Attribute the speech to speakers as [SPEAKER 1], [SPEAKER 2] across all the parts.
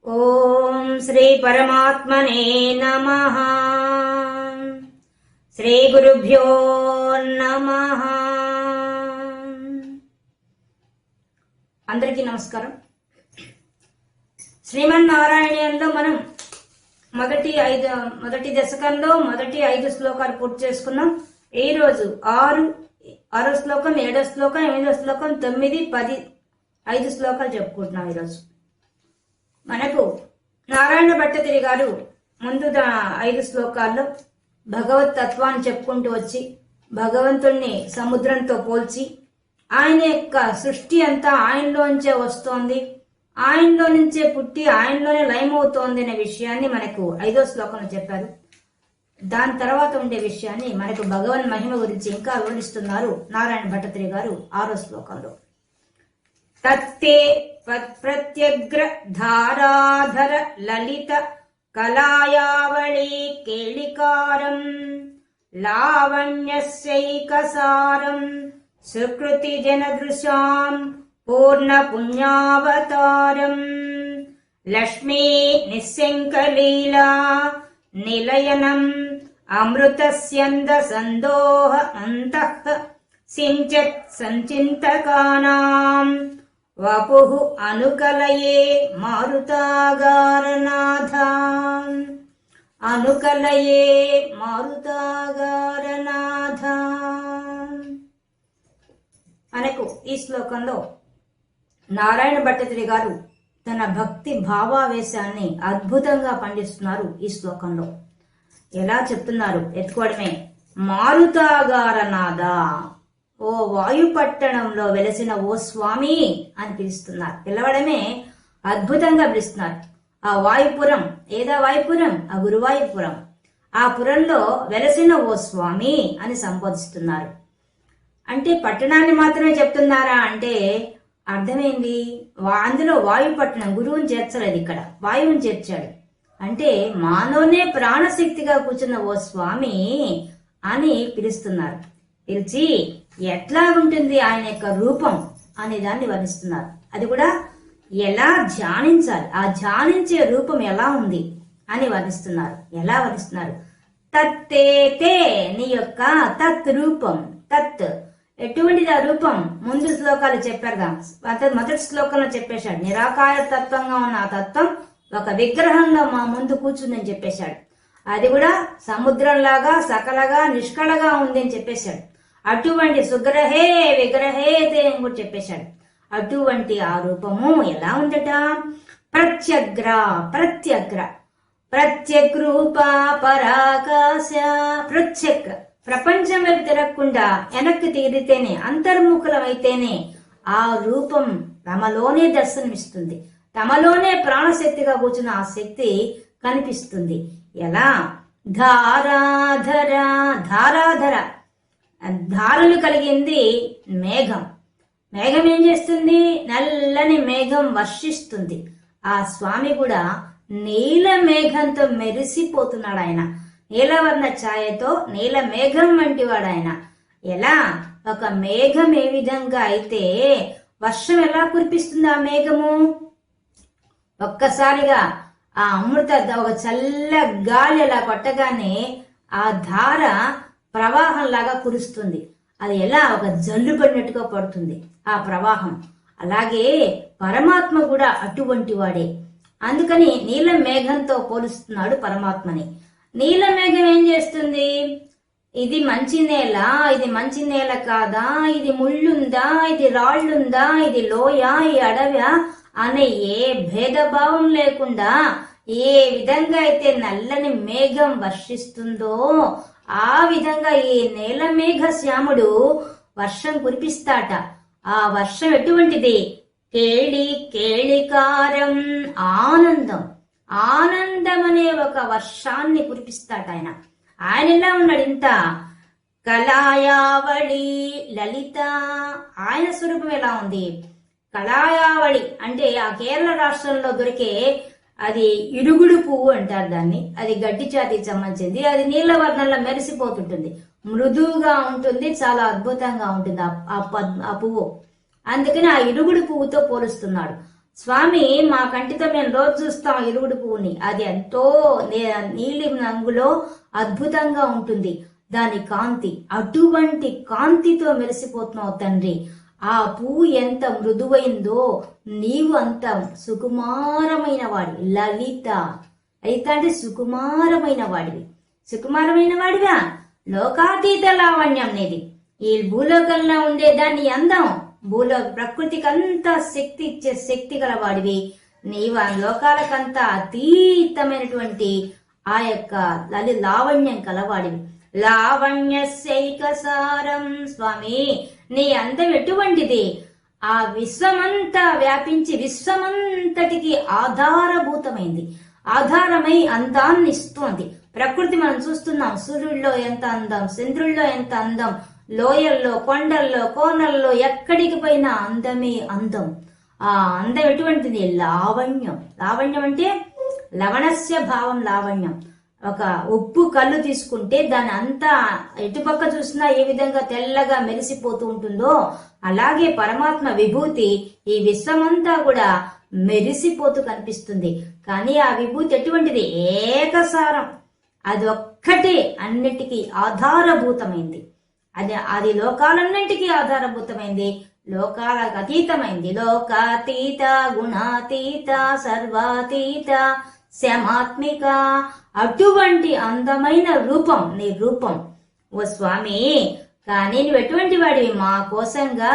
[SPEAKER 1] ఓం శ్రీ పరమాత్మనే నమః. శ్రీ గురుభ్యో నమః. అందరికీ నమస్కారం. శ్రీమన్నారాయణీయంలో మనం మొదటి దశకంలో మొదటి 5 శ్లోకాలు పూర్తి చేసుకున్నాం. ఈ రోజు 6వ శ్లోకం, 7వ శ్లోకం, 8వ శ్లోకం, 9, 10 5 శ్లోకాలు చెప్పుకుంటున్నాం. ఈరోజు మనకు నారాయణ భట్టతిరి గారు ముందు 5 శ్లోకాల్లో భగవత్ తత్వాన్ని చెప్పుకుంటూ వచ్చి భగవంతుణ్ణి సముద్రంతో పోల్చి ఆయన యొక్క సృష్టి అంతా ఆయనలోంచే వస్తోంది, ఆయనలో నుంచే పుట్టి ఆయనలోనే లయమవుతోంది అనే విషయాన్ని మనకు 5వ శ్లోకంలో చెప్పారు. దాని తర్వాత ఉండే విషయాన్ని మనకు భగవన్ మహిమ గురించి ఇంకా వివరిస్తున్నారు నారాయణ భట్టతిరి గారు 6వ శ్లోకంలో. తత్తే ప్రత్యగ్ర ధారాధర లలిత కళాయావళి కేళికారం లావణ్యస్యైకసారం సుకృతి జనదృశాం పూర్ణ పుణ్యావతారం లక్ష్మీ నిశంకలీలా నిలయనం అమృతస్యంద సందోహ అంతః సించత్ సంచింతకానాం వపుః అనుకలయే మారుతాగారనాథ. అనుకలయే మారుతాగారనాథ. మనకు ఈ శ్లోకంలో నారాయణ భట్టతిరి గారు తన భక్తి భావావేశాన్ని అద్భుతంగా పండిస్తున్నారు. ఈ శ్లోకంలో ఎలా చెప్తున్నారు? ఎత్తుకోవడమే. మారుతాగారనాథ, ఓ వాయుపట్టణంలో వెలసిన ఓ స్వామి అని పిలుస్తున్నారు. పిలవడమే అద్భుతంగా పిలుస్తున్నారు. ఆ వాయుపురం, ఏదా వాయుపురం? ఆ గురువాయుపురం. ఆ పురంలో వెలసిన ఓ స్వామి అని సంబోధిస్తున్నారు. అంటే పట్టణాన్ని మాత్రమే చెప్తున్నారా అంటే అర్థమైంది. అందులో వాయుపట్టణం, గురువుని చేర్చలేదు, ఇక్కడ వాయువుని చేర్చాడు. అంటే మాలోనే ప్రాణశక్తిగా కూర్చున్న ఓ స్వామి అని పిలుస్తున్నారు. పిలిచి ఎట్లా ఉంటుంది ఆయన యొక్క రూపం అనే దాన్ని వర్ణిస్తున్నారు. అది కూడా ఎలా ధ్యానించాలి, ఆ ధ్యానించే రూపం ఎలా ఉంది అని వర్ణిస్తున్నారు. ఎలా వర్ణిస్తున్నారు? తత్తేతే, నీ యొక్క తత్ రూపం. తత్ ఎటువంటిది ఆ రూపం? ముందు శ్లోకాలు చెప్పారుగా, మొదటి శ్లోకంలో చెప్పేశాడు. నిరాకార తత్వంగా ఉన్న ఆ తత్వం ఒక విగ్రహంలో మా ముందు కూర్చుందని చెప్పేశాడు. అది కూడా సముద్రంలాగా సకలగా నిష్కళగా ఉంది అని చెప్పేశాడు. అటువంటి సుగ్రహే విగ్రహేతే అని కూడా చెప్పేశాడు. అటువంటి ఆ రూపము ఎలా ఉందట? ప్రత్యగ్ర ప్రత్యగ్ర ప్రత్యగ్రూప పరాకాశ. ప్రత్యక్, ప్రపంచం వైపు తిరగకుండా వెనక్కి తీరితేనే, అంతర్ముఖులమైతేనే ఆ రూపం తమలోనే దర్శనమిస్తుంది. తమలోనే ప్రాణశక్తిగా కూర్చున్న ఆ శక్తి కనిపిస్తుంది. ఎలా? ధారాధర, ధారాధర, ధారలు కలిగింది మేఘం. మేఘం ఏం చేస్తుంది? నల్లని మేఘం వర్షిస్తుంది. ఆ స్వామి కూడా నీల మేఘంతో మెరిసిపోతున్నాడు. ఆయన నీలవర్ణ ఛాయతో నీల మేఘం వంటి వాడు ఆయన. ఎలా? ఒక మేఘం ఏ విధంగా అయితే వర్షం ఎలా కురిపిస్తుంది ఆ మేఘము? ఒక్కసారిగా ఆ అమృత ఒక చల్ల గాలి అలా కొట్టగానే ఆ ధార ప్రవాహంలాగా కురుస్తుంది. అది ఎలా? ఒక జల్లు పడినట్టుగా పడుతుంది ఆ ప్రవాహం. అలాగే పరమాత్మ కూడా అటువంటి వాడే. అందుకని నీల మేఘంతో పోలుస్తున్నాడు పరమాత్మని. నీల మేఘం ఏం చేస్తుంది? ఇది మంచి నేల, ఇది మంచి నేల కాదా, ఇది ముళ్ళుందా, ఇది రాళ్లుందా, ఇది లోయ, ఈ అడవ్యా అనే ఏ భేదభావం లేకుండా ఏ విధంగా అయితే నల్లని మేఘం వర్షిస్తుందో ఆ విధంగా ఈ నేల మేఘ శ్యాముడు వర్షం కురిపిస్తాట. ఆ వర్షం ఎటువంటిది? కేళికారం, ఆనందం. ఆనందం అనే ఒక వర్షాన్ని కురిపిస్తాట ఆయన. ఆయన ఎలా ఉన్నాడు? ఇంత కళాయావళి లలిత, ఆయన స్వరూపం ఎలా ఉంది? కళాయావళి అంటే ఆ కేరళ రాష్ట్రంలో దొరికే అది ఇరుగుడు పువ్వు అంటారు దాన్ని. అది గడ్డి జాతికి సంబంధించింది. అది నీళ్ల వర్ణంలో మెరిసిపోతుంటుంది, మృదువుగా ఉంటుంది, చాలా అద్భుతంగా ఉంటుంది ఆ పువ్వు. అందుకని ఆ ఇరుగుడు పువ్వుతో పోలుస్తున్నాడు. స్వామి మా కంటితో మేము రోజు చూస్తాం ఇరుగుడు పువ్వుని, అది ఎంతో నీలి రంగులో అద్భుతంగా ఉంటుంది దాని కాంతి, అటువంటి కాంతితో మెరిసిపోతున్నావు తండ్రి. ఆ పువ్వు ఎంత మృదువైందో నీవు అంత సుకుమారమైన వాడివి. లలిత అంటే సుకుమారమైన వాడివి. సుకుమారమైన వాడివా? లోకాతీత లావణ్యం నీది. ఈ భూలోకంలో ఉండేదాన్ని అందం, ప్రకృతికి అంతా శక్తి ఇచ్చే శక్తి గల వాడివి నీవు. ఆ లోకాలకంతా అతీతమైనటువంటి ఆ యొక్క లావణ్యం కలవాడివి. లావణ్యస్యైకసారం స్వామి, నీ అందం ఎటువంటిది? ఆ విశ్వమంతా వ్యాపించి విశ్వమంతటికి ఆధారభూతమైంది, ఆధారమై అందాన్ని ఇస్తోంది. ప్రకృతి మనం చూస్తున్నాం, సూర్యుడిలో ఎంత అందం, చంద్రుల్లో ఎంత అందం, లోయల్లో, కొండల్లో, కోనల్లో ఎక్కడికి పోయినా అందమే అందం. ఆ అందం ఎటువంటిది? లావణ్యం. లావణ్యం అంటే లవణస్య భావం లావణ్యం. ఒక ఉప్పు కళ్ళు తీసుకుంటే దాని అంతా ఎటుపక్క చూసినా ఏ విధంగా తెల్లగా మెరిసిపోతూ ఉంటుందో అలాగే పరమాత్మ విభూతి ఈ విశ్వమంతా కూడా మెరిసిపోతూ కనిపిస్తుంది. కానీ ఆ విభూతి ఎటువంటిది? ఏకసారం. అది ఒక్కటే అన్నిటికీ ఆధారభూతమైంది. అది లోకాలన్నింటికీ ఆధారభూతమైంది, లోకాలకు అతీతమైంది. లోకాతీత, గుణాతీత, సర్వాతీత, శమాత్మిక. అటువంటి అందమైన రూపం నీ రూపం ఓ స్వామి. కానీ నువ్వు ఎటువంటి వాడివి? మా కోసంగా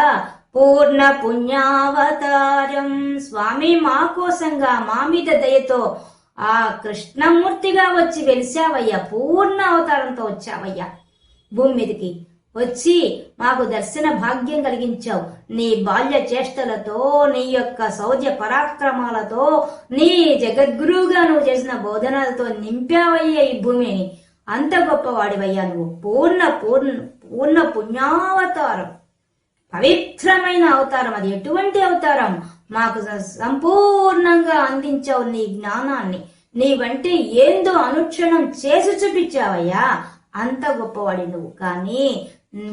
[SPEAKER 1] పూర్ణ పుణ్యావతారం స్వామి, మా కోసంగా మా మీద దయతో ఆ కృష్ణమూర్తిగా వచ్చి వెలిసావయ్యా. పూర్ణ అవతారంతో వచ్చావయ్యా భూమి మీదకి వచ్చి మాకు దర్శన భాగ్యం కలిగించావు. నీ బాల్య చేష్టలతో, నీ యొక్క శౌర్య పరాక్రమాలతో, నీ జగద్గురువుగా నువ్వు చేసిన బోధనలతో నింపావయ్యా ఈ భూమిని. అంత గొప్పవాడివయ్యా నువ్వు. పూర్ణ పూర్ణ పూర్ణ పుణ్యావతారం, పవిత్రమైన అవతారం. అది ఎటువంటి అవతారం? మాకు సంపూర్ణంగా అందించావు నీ జ్ఞానాన్ని. నీవంటే ఏందో అనుక్షణం చేసి చూపించావయ్యా. అంత గొప్పవాడి నువ్వు. కానీ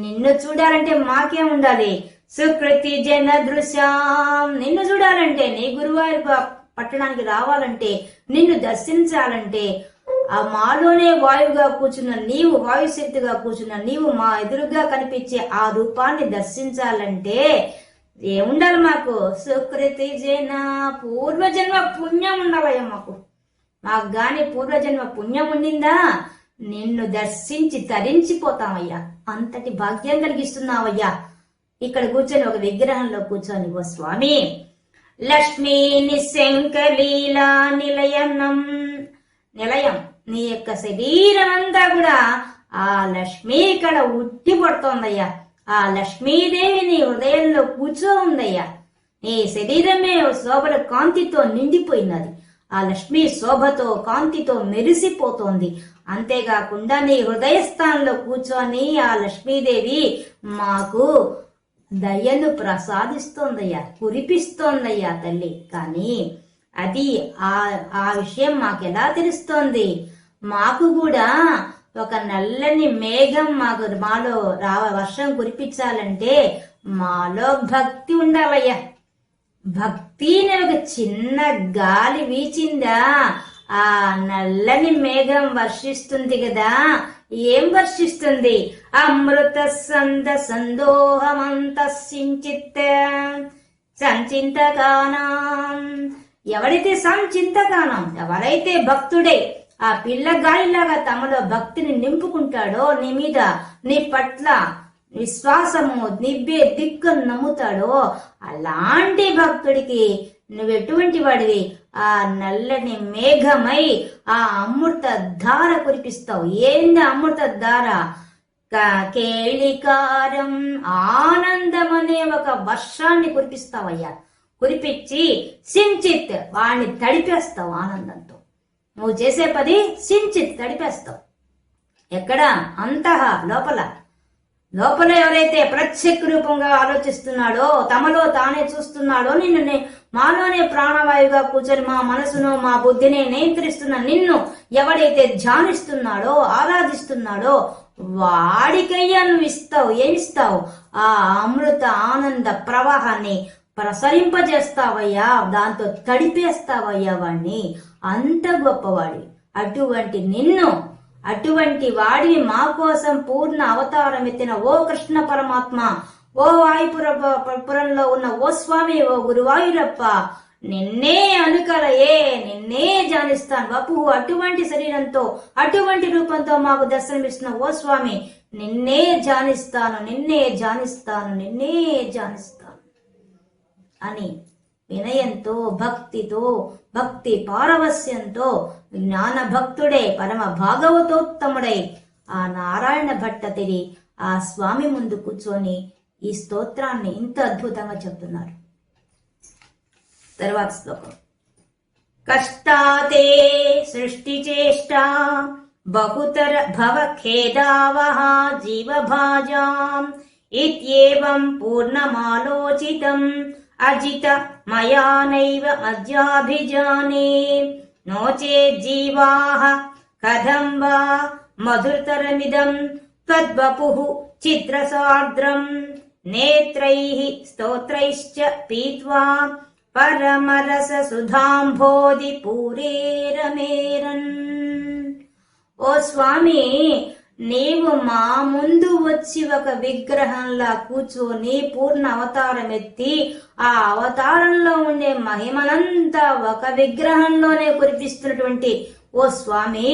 [SPEAKER 1] నిన్ను చూడాలంటే మాకే ఉండాలి. సుకృతి జన దృశ్యాం, నిన్ను చూడాలంటే, నీ గురువారి పట్టణానికి రావాలంటే, నిన్ను దర్శించాలంటే ఆ మాలోనే వాయువుగా కూర్చున్న నీవు, వాయుశక్తిగా కూర్చున్న నీవు మా ఎదురుగా కనిపించే ఆ రూపాన్ని దర్శించాలంటే ఏముండాలి మాకు? సుకృతి జన, పూర్వజన్మ పుణ్యం ఉండాలయ్యా మాకు. మాకు గాని పూర్వజన్మ పుణ్యం ఉండిందా నిన్ను దర్శించి తరించిపోతామయ్యా. అంతటి భాగ్యం కలిగిస్తున్నావయ్యా. ఇక్కడ కూర్చొని ఒక విగ్రహంలో కూర్చొని ఓ స్వామి, లక్ష్మీ నిశంకలీలా నిలయనం, నిలయం నీ యొక్క శరీరం అంతా కూడా ఆ లక్ష్మీ ఇక్కడ ఉట్టి పడుతోందయ్యా. ఆ లక్ష్మీదేవి నీ హృదయంలో కూర్చో ఉందయ్యా. నీ శరీరమే శోభల కాంతితో నిండిపోయినది. ఆ లక్ష్మీ శోభతో కాంతితో మెరిసిపోతోంది. అంతేకాకుండా నీ హృదయ స్థానంలో కూర్చొని ఆ లక్ష్మీదేవి మాకు దయను ప్రసాదిస్తోందయ్యా, కురిపిస్తోందయ్యా తల్లి. కానీ అది ఆ విషయం మాకెలా తెలుస్తోంది? మాకు కూడా ఒక నల్లని మేఘం మాలో వర్షం కురిపించాలంటే మాలో భక్తి ఉండాలయ్యా. భక్తిని ఒక చిన్న గాలి వీచిందా ఆ నల్లని మేఘం వర్షిస్తుంది కదా. ఏం వర్షిస్తుంది? అమృత సంద సందోహమంత సంచింతకానం. ఎవరైతే సంచింతకానం, ఎవరైతే భక్తుడే ఆ పిల్ల గాలిలాగా తమలో భక్తిని నింపుకుంటాడో, నీ మీద నీ పట్ల విశ్వాసము నిబ్బే దిక్కును నమ్ముతాడో అలాంటి భక్తుడికి నువ్వెటువంటి వాడివి? ఆ నల్లని మేఘమై ఆ అమృత ధార కురిపిస్తావు. ఏంది అమృత ధార? కేళికారం, ఆనందం అనే ఒక వర్షాన్ని కురిపిస్తావయ్యా. కురిపించి సించిత్ వాడిని తడిపేస్తావు ఆనందంతో. నువ్వు చేసే పది సించిత్ తడిపేస్తావు. ఎక్కడ? అంతః లోపల. లోపల ఎవరైతే ప్రత్యేక రూపంగా ఆలోచిస్తున్నాడో, తమలో తానే చూస్తున్నాడో, నిన్ను మాలోనే ప్రాణవాయువుగా కూర్చొని మా మనసును మా బుద్ధిని నియంత్రిస్తున్న నిన్ను ఎవడైతే ధ్యానిస్తున్నాడో, ఆరాధిస్తున్నాడో వాడికయ్యా నువ్వు ఇస్తావు. ఏమిస్తావు? ఆ అమృత ఆనంద ప్రవాహాన్ని ప్రసరింపజేస్తావయ్యా, దాంతో తడిపేస్తావయ్యా వాణ్ణి. అంత గొప్పవాడి. అటువంటి నిన్ను, అటువంటి వాడిని మా కోసం పూర్ణ అవతారం ఎత్తిన ఓ కృష్ణ పరమాత్మ, ఓ వాయుపురంలో ఉన్న ఓ స్వామి, ఓ గురువాయూరప్ప, నిన్నే అనుకరయే, నిన్నే జానిస్తాను బాపు. అటువంటి శరీరంతో, అటువంటి రూపంతో మాకు దర్శనమిస్తున్న ఓ స్వామి, నిన్నే జానిస్తాను, నిన్నే జానిస్తాను, నిన్నే జానిస్తాను అని వినయంతో, భక్తితో, భక్తి పారవస్యంతో, జ్ఞాన భక్తుడే, పరమ భాగవతోత్తముడై ఆ నారాయణ భట్టతిరి ఆ స్వామి ముందు కూర్చొని ఈ స్తోత్రాన్ని ఇంత అద్భుతంగా చెప్తున్నారు. తర్వాత శ్లోకం. కష్టాతే సృష్టి చేష్టా బహుతర భవ ఖేదావహ జీవభాజాం ఇత్యేవం పూర్ణమాలోచితం అజిత మయా నైవ అద్యాభిజానే నోచేజ్జీవాః కథం వా మధురతరమిదం త్వద్వపుః చిత్రసార్ద్రం నేత్రైః స్తోత్రైశ్చ పీత్వా పరమరస సుధాంభోధి పూరేరమేరన్. ఓ స్వామి, నీవు మా ముందు వచ్చి ఒక విగ్రహంలా కూర్చొని పూర్ణ అవతారం ఎత్తి ఆ అవతారంలో ఉండే మహిమనంతా ఒక విగ్రహంలోనే కురిపిస్తున్నటువంటి ఓ స్వామి,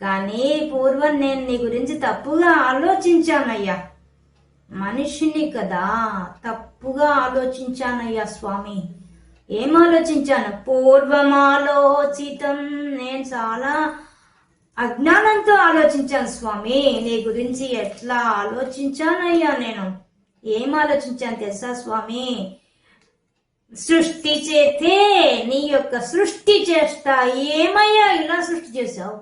[SPEAKER 1] కానీ పూర్వం నేను నీ గురించి తప్పుగా ఆలోచించానయ్యా. మనిషిని కదా, తప్పుగా ఆలోచించానయ్యా స్వామి. ఏం ఆలోచించాను? పూర్వమాలోచితం. నేను చాలా అజ్ఞానంతో ఆలోచించాను స్వామి. నీ గురించి ఎట్లా ఆలోచించానయ్యా నేను? ఏం ఆలోచించాను తెలుసా స్వామి? సృష్టి చేతే నీ యొక్క సృష్టి చేస్తా. ఏమయ్యా ఇలా సృష్టి చేశావు?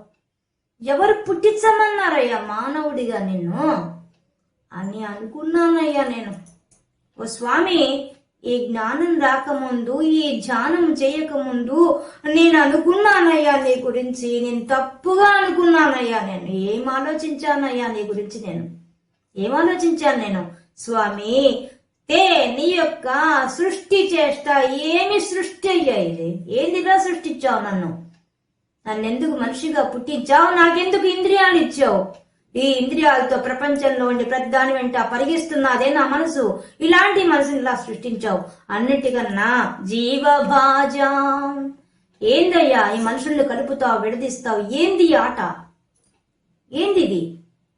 [SPEAKER 1] ఎవరు పుట్టించమన్నారయ్యా మానవుడిగా నిన్ను అని అనుకున్నానయ్యా నేను. ఓ స్వామి, ఈ జ్ఞానం రాకముందు, ఈ ధ్యానం చేయకముందు నేను అనుకున్నానయ్యా నీ గురించి. నేను తప్పుగా అనుకున్నానయ్యా. నేను ఏం ఆలోచించానయ్యా నీ గురించి? నేను ఏం ఆలోచించాను నేను? స్వామి, తే నీ యొక్క సృష్టి చేస్తా. ఏమి సృష్టి అయ్యా ఇది? ఏందిగా సృష్టించావు నన్ను? నన్నెందుకు మనిషిగా పుట్టించావు? నాకెందుకు ఇంద్రియాలు ఇచ్చావు? ఈ ఇంద్రియాలతో ప్రపంచంలో ఉండి ప్రతిదాని వెంట పరిగిస్తున్నదే నా మనసు. ఇలాంటి మనసుని ఇలా సృష్టించావు. అన్నిటికన్నా జీవభాజం. ఏందయ్యా ఈ మనుషుల్ని కలుపుతావు, విడదీస్తావు? ఏంది ఆట? ఏందిది?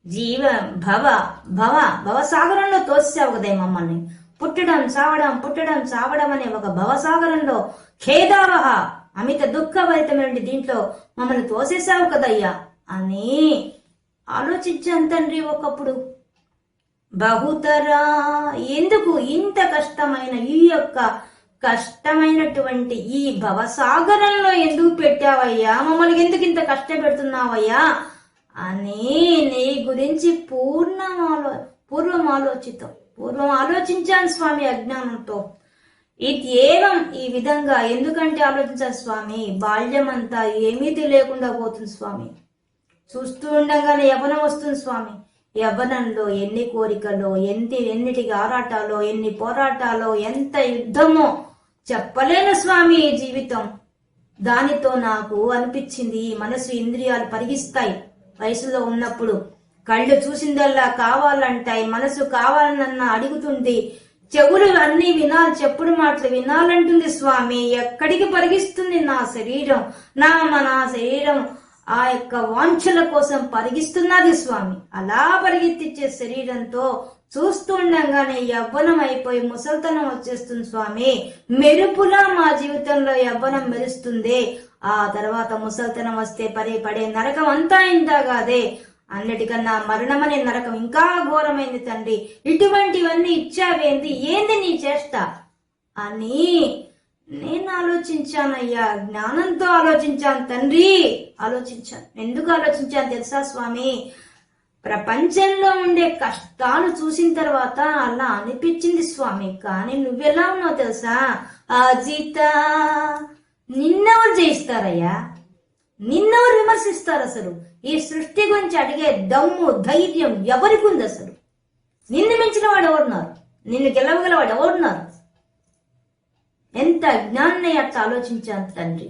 [SPEAKER 1] జీవ భవ భవ భవసాగరంలో తోసావు కదే మమ్మల్ని. పుట్టడం చావడం, పుట్టడం చావడం అనే ఒక భవసాగరంలో ఖేదావహ అమిత దుఃఖభరితమైన దీంట్లో మమ్మల్ని తోసేసావు కదయ్యా అని ఆలోచించాను తండ్రి ఒకప్పుడు. బహుతరా, ఎందుకు ఇంత కష్టమైన ఈ యొక్క కష్టమైనటువంటి ఈ భవసాగరంలో ఎందుకు పెట్టావయ్యా? మమ్మల్ని ఎందుకు ఇంత కష్టపెడుతున్నావయ్యా అని నీ గురించి పూర్వం ఆలోచించాను స్వామి అజ్ఞానంతో. ఇది ఏవం ఈ విధంగా ఎందుకంటే ఆలోచించాను స్వామి, బాల్యమంతా ఏమీ తెలియకుండా పోతుంది స్వామి. చూస్తూ ఉండగానే యవ్వనం వస్తుంది స్వామి. యవ్వనంలో ఎన్ని కోరికలో, ఎన్నిటికి ఆరాటాలో, ఎన్ని పోరాటాలో, ఎంత యుద్ధమో చెప్పలేను స్వామి ఈ జీవితం. దానితో నాకు అనిపించింది, ఈ మనసు ఇంద్రియాలు పరిగిస్తాయి. వయసులో ఉన్నప్పుడు కళ్ళు చూసిందల్లా కావాలంటాయి, మనసు కావాలనన్నా అడుగుతుంది, చెవులు అన్ని వినాలి, చెప్పుడు మాటలు వినాలంటుంది స్వామి. ఎక్కడికి పరిగిస్తుంది నా శరీరం? నా శరీరం ఆ యొక్క వాంఛల కోసం పరిగిస్తున్నది స్వామి. అలా పరిగెత్తిచ్చే శరీరంతో చూస్తుండగానే యవ్వనం అయిపోయి ముసల్తనం వచ్చేస్తుంది స్వామి. మెరుపులా మా జీవితంలో యవ్వనం మెరుస్తుంది. ఆ తర్వాత ముసల్తనం వస్తే పడే నరకం అంతా ఇంతగాదే. అన్నిటికన్నా మరణమనే నరకం ఇంకా ఘోరమైంది తండ్రి. ఇటువంటివన్నీ ఇచ్చావేంది? ఏంది నీ చేష్ట అని నేను ఆలోచించానయ్యా. జ్ఞానంతో ఆలోచించాను తండ్రి. ఆలోచించాను. ఎందుకు ఆలోచించాను తెలుసా స్వామి? ప్రపంచంలో ఉండే కష్టాలు చూసిన తర్వాత అలా అనిపించింది స్వామి. కానీ నువ్వెలా ఉన్నావు తెలుసా? అజిత, నిన్నెవరు జయిస్తారయ్యా? నిన్నెవరు విమర్శిస్తారు? అసలు ఈ సృష్టి గురించి అడిగే దమ్ము, ధైర్యం ఎవరికి ఉంది? అసలు నిన్ను మించిన వాడు ఎవరున్నారు? నిన్ను గెలవగలవాడు ఎవరున్నారు? ఎంత అజ్ఞానాన్ని అట్లా ఆలోచించాను తండ్రి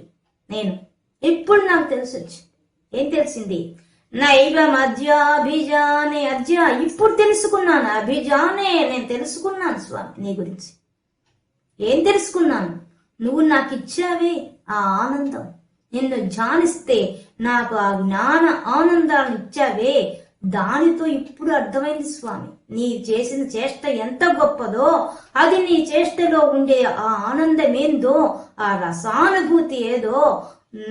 [SPEAKER 1] నేను. ఇప్పుడు నాకు తెలిసొచ్చు. ఏం తెలిసింది? నైవం అద్యాభిజానే అద్య, ఇప్పుడు తెలుసుకున్నాను. అభిజానే, నేను తెలుసుకున్నాను స్వామి నీ గురించి. ఏం తెలుసుకున్నాను? నువ్వు నాకు ఇచ్చావే ఆ ఆనందం. నిన్ను ధ్యానిస్తే నాకు ఆ జ్ఞాన ఆనందాన్ని ఇచ్చావే, దానితో ఇప్పుడు అర్థమైంది స్వామి నీ చేసిన చేష్ట ఎంత గొప్పదో, అది నీ చేష్టలో ఉండే ఆ ఆనందం ఏందో, ఆ రసానుభూతి ఏదో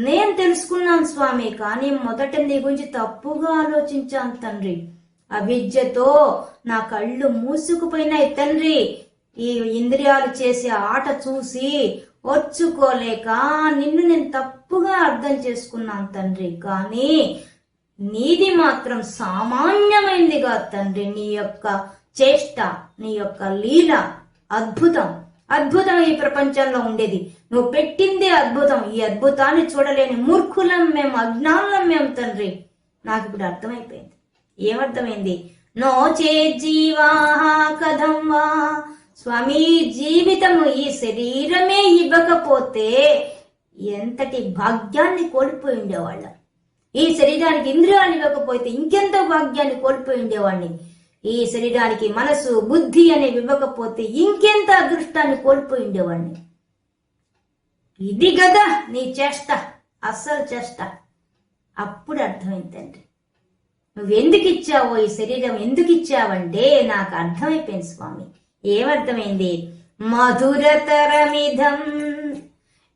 [SPEAKER 1] నేను తెలుసుకున్నాను స్వామి. కానీ మొదట నీ గురించి తప్పుగా ఆలోచించాను తండ్రి. అవిద్యతో నా కళ్ళు మూసుకుపోయినాయి తండ్రి. ఈ ఇంద్రియాలు చేసే ఆట చూసి వచ్చుకోలేక నిన్ను నేను తప్పుగా అర్థం చేసుకున్నాను తండ్రి. కానీ నీది మాత్రం సామాన్యమైందిగా తండ్రి. నీ యొక్క చేష్ట, నీ యొక్క లీల అద్భుతం. అద్భుతం ఈ ప్రపంచంలో ఉండేది. నువ్వు పెట్టిందే అద్భుతం. ఈ అద్భుతాన్ని చూడలేని మూర్ఖులం మేము, అజ్ఞానులం మేము తండ్రి. నాకు ఇప్పుడు అర్థమైపోయింది. ఏమర్థమైంది? నో చే జీవా కథం వా స్వామి, జీవితము ఈ శరీరమే ఇవ్వకపోతే ఎంతటి భాగ్యాన్ని కోల్పోయి ఉండేవాళ్ళ. ఈ శరీరానికి ఇంద్రియాలు ఇవ్వకపోతే ఇంకెంతో భాగ్యాన్ని కోల్పోయి ఉండేవాడిని. ఈ శరీరానికి మనసు, బుద్ధి అనేవి ఇవ్వకపోతే ఇంకెంత అదృష్టాన్ని కోల్పోయి ఉండేవాడిని. ఇది కదా నీ చేష్ట, అస్సలు చేష్ట. అప్పుడు అర్థమైందండి. నువ్వెందుకు ఇచ్చావో ఈ శరీరం, ఎందుకు ఇచ్చావంటే నాకు అర్థమైపోయింది స్వామి. ఏమర్థమైంది? మధురతరమిధం,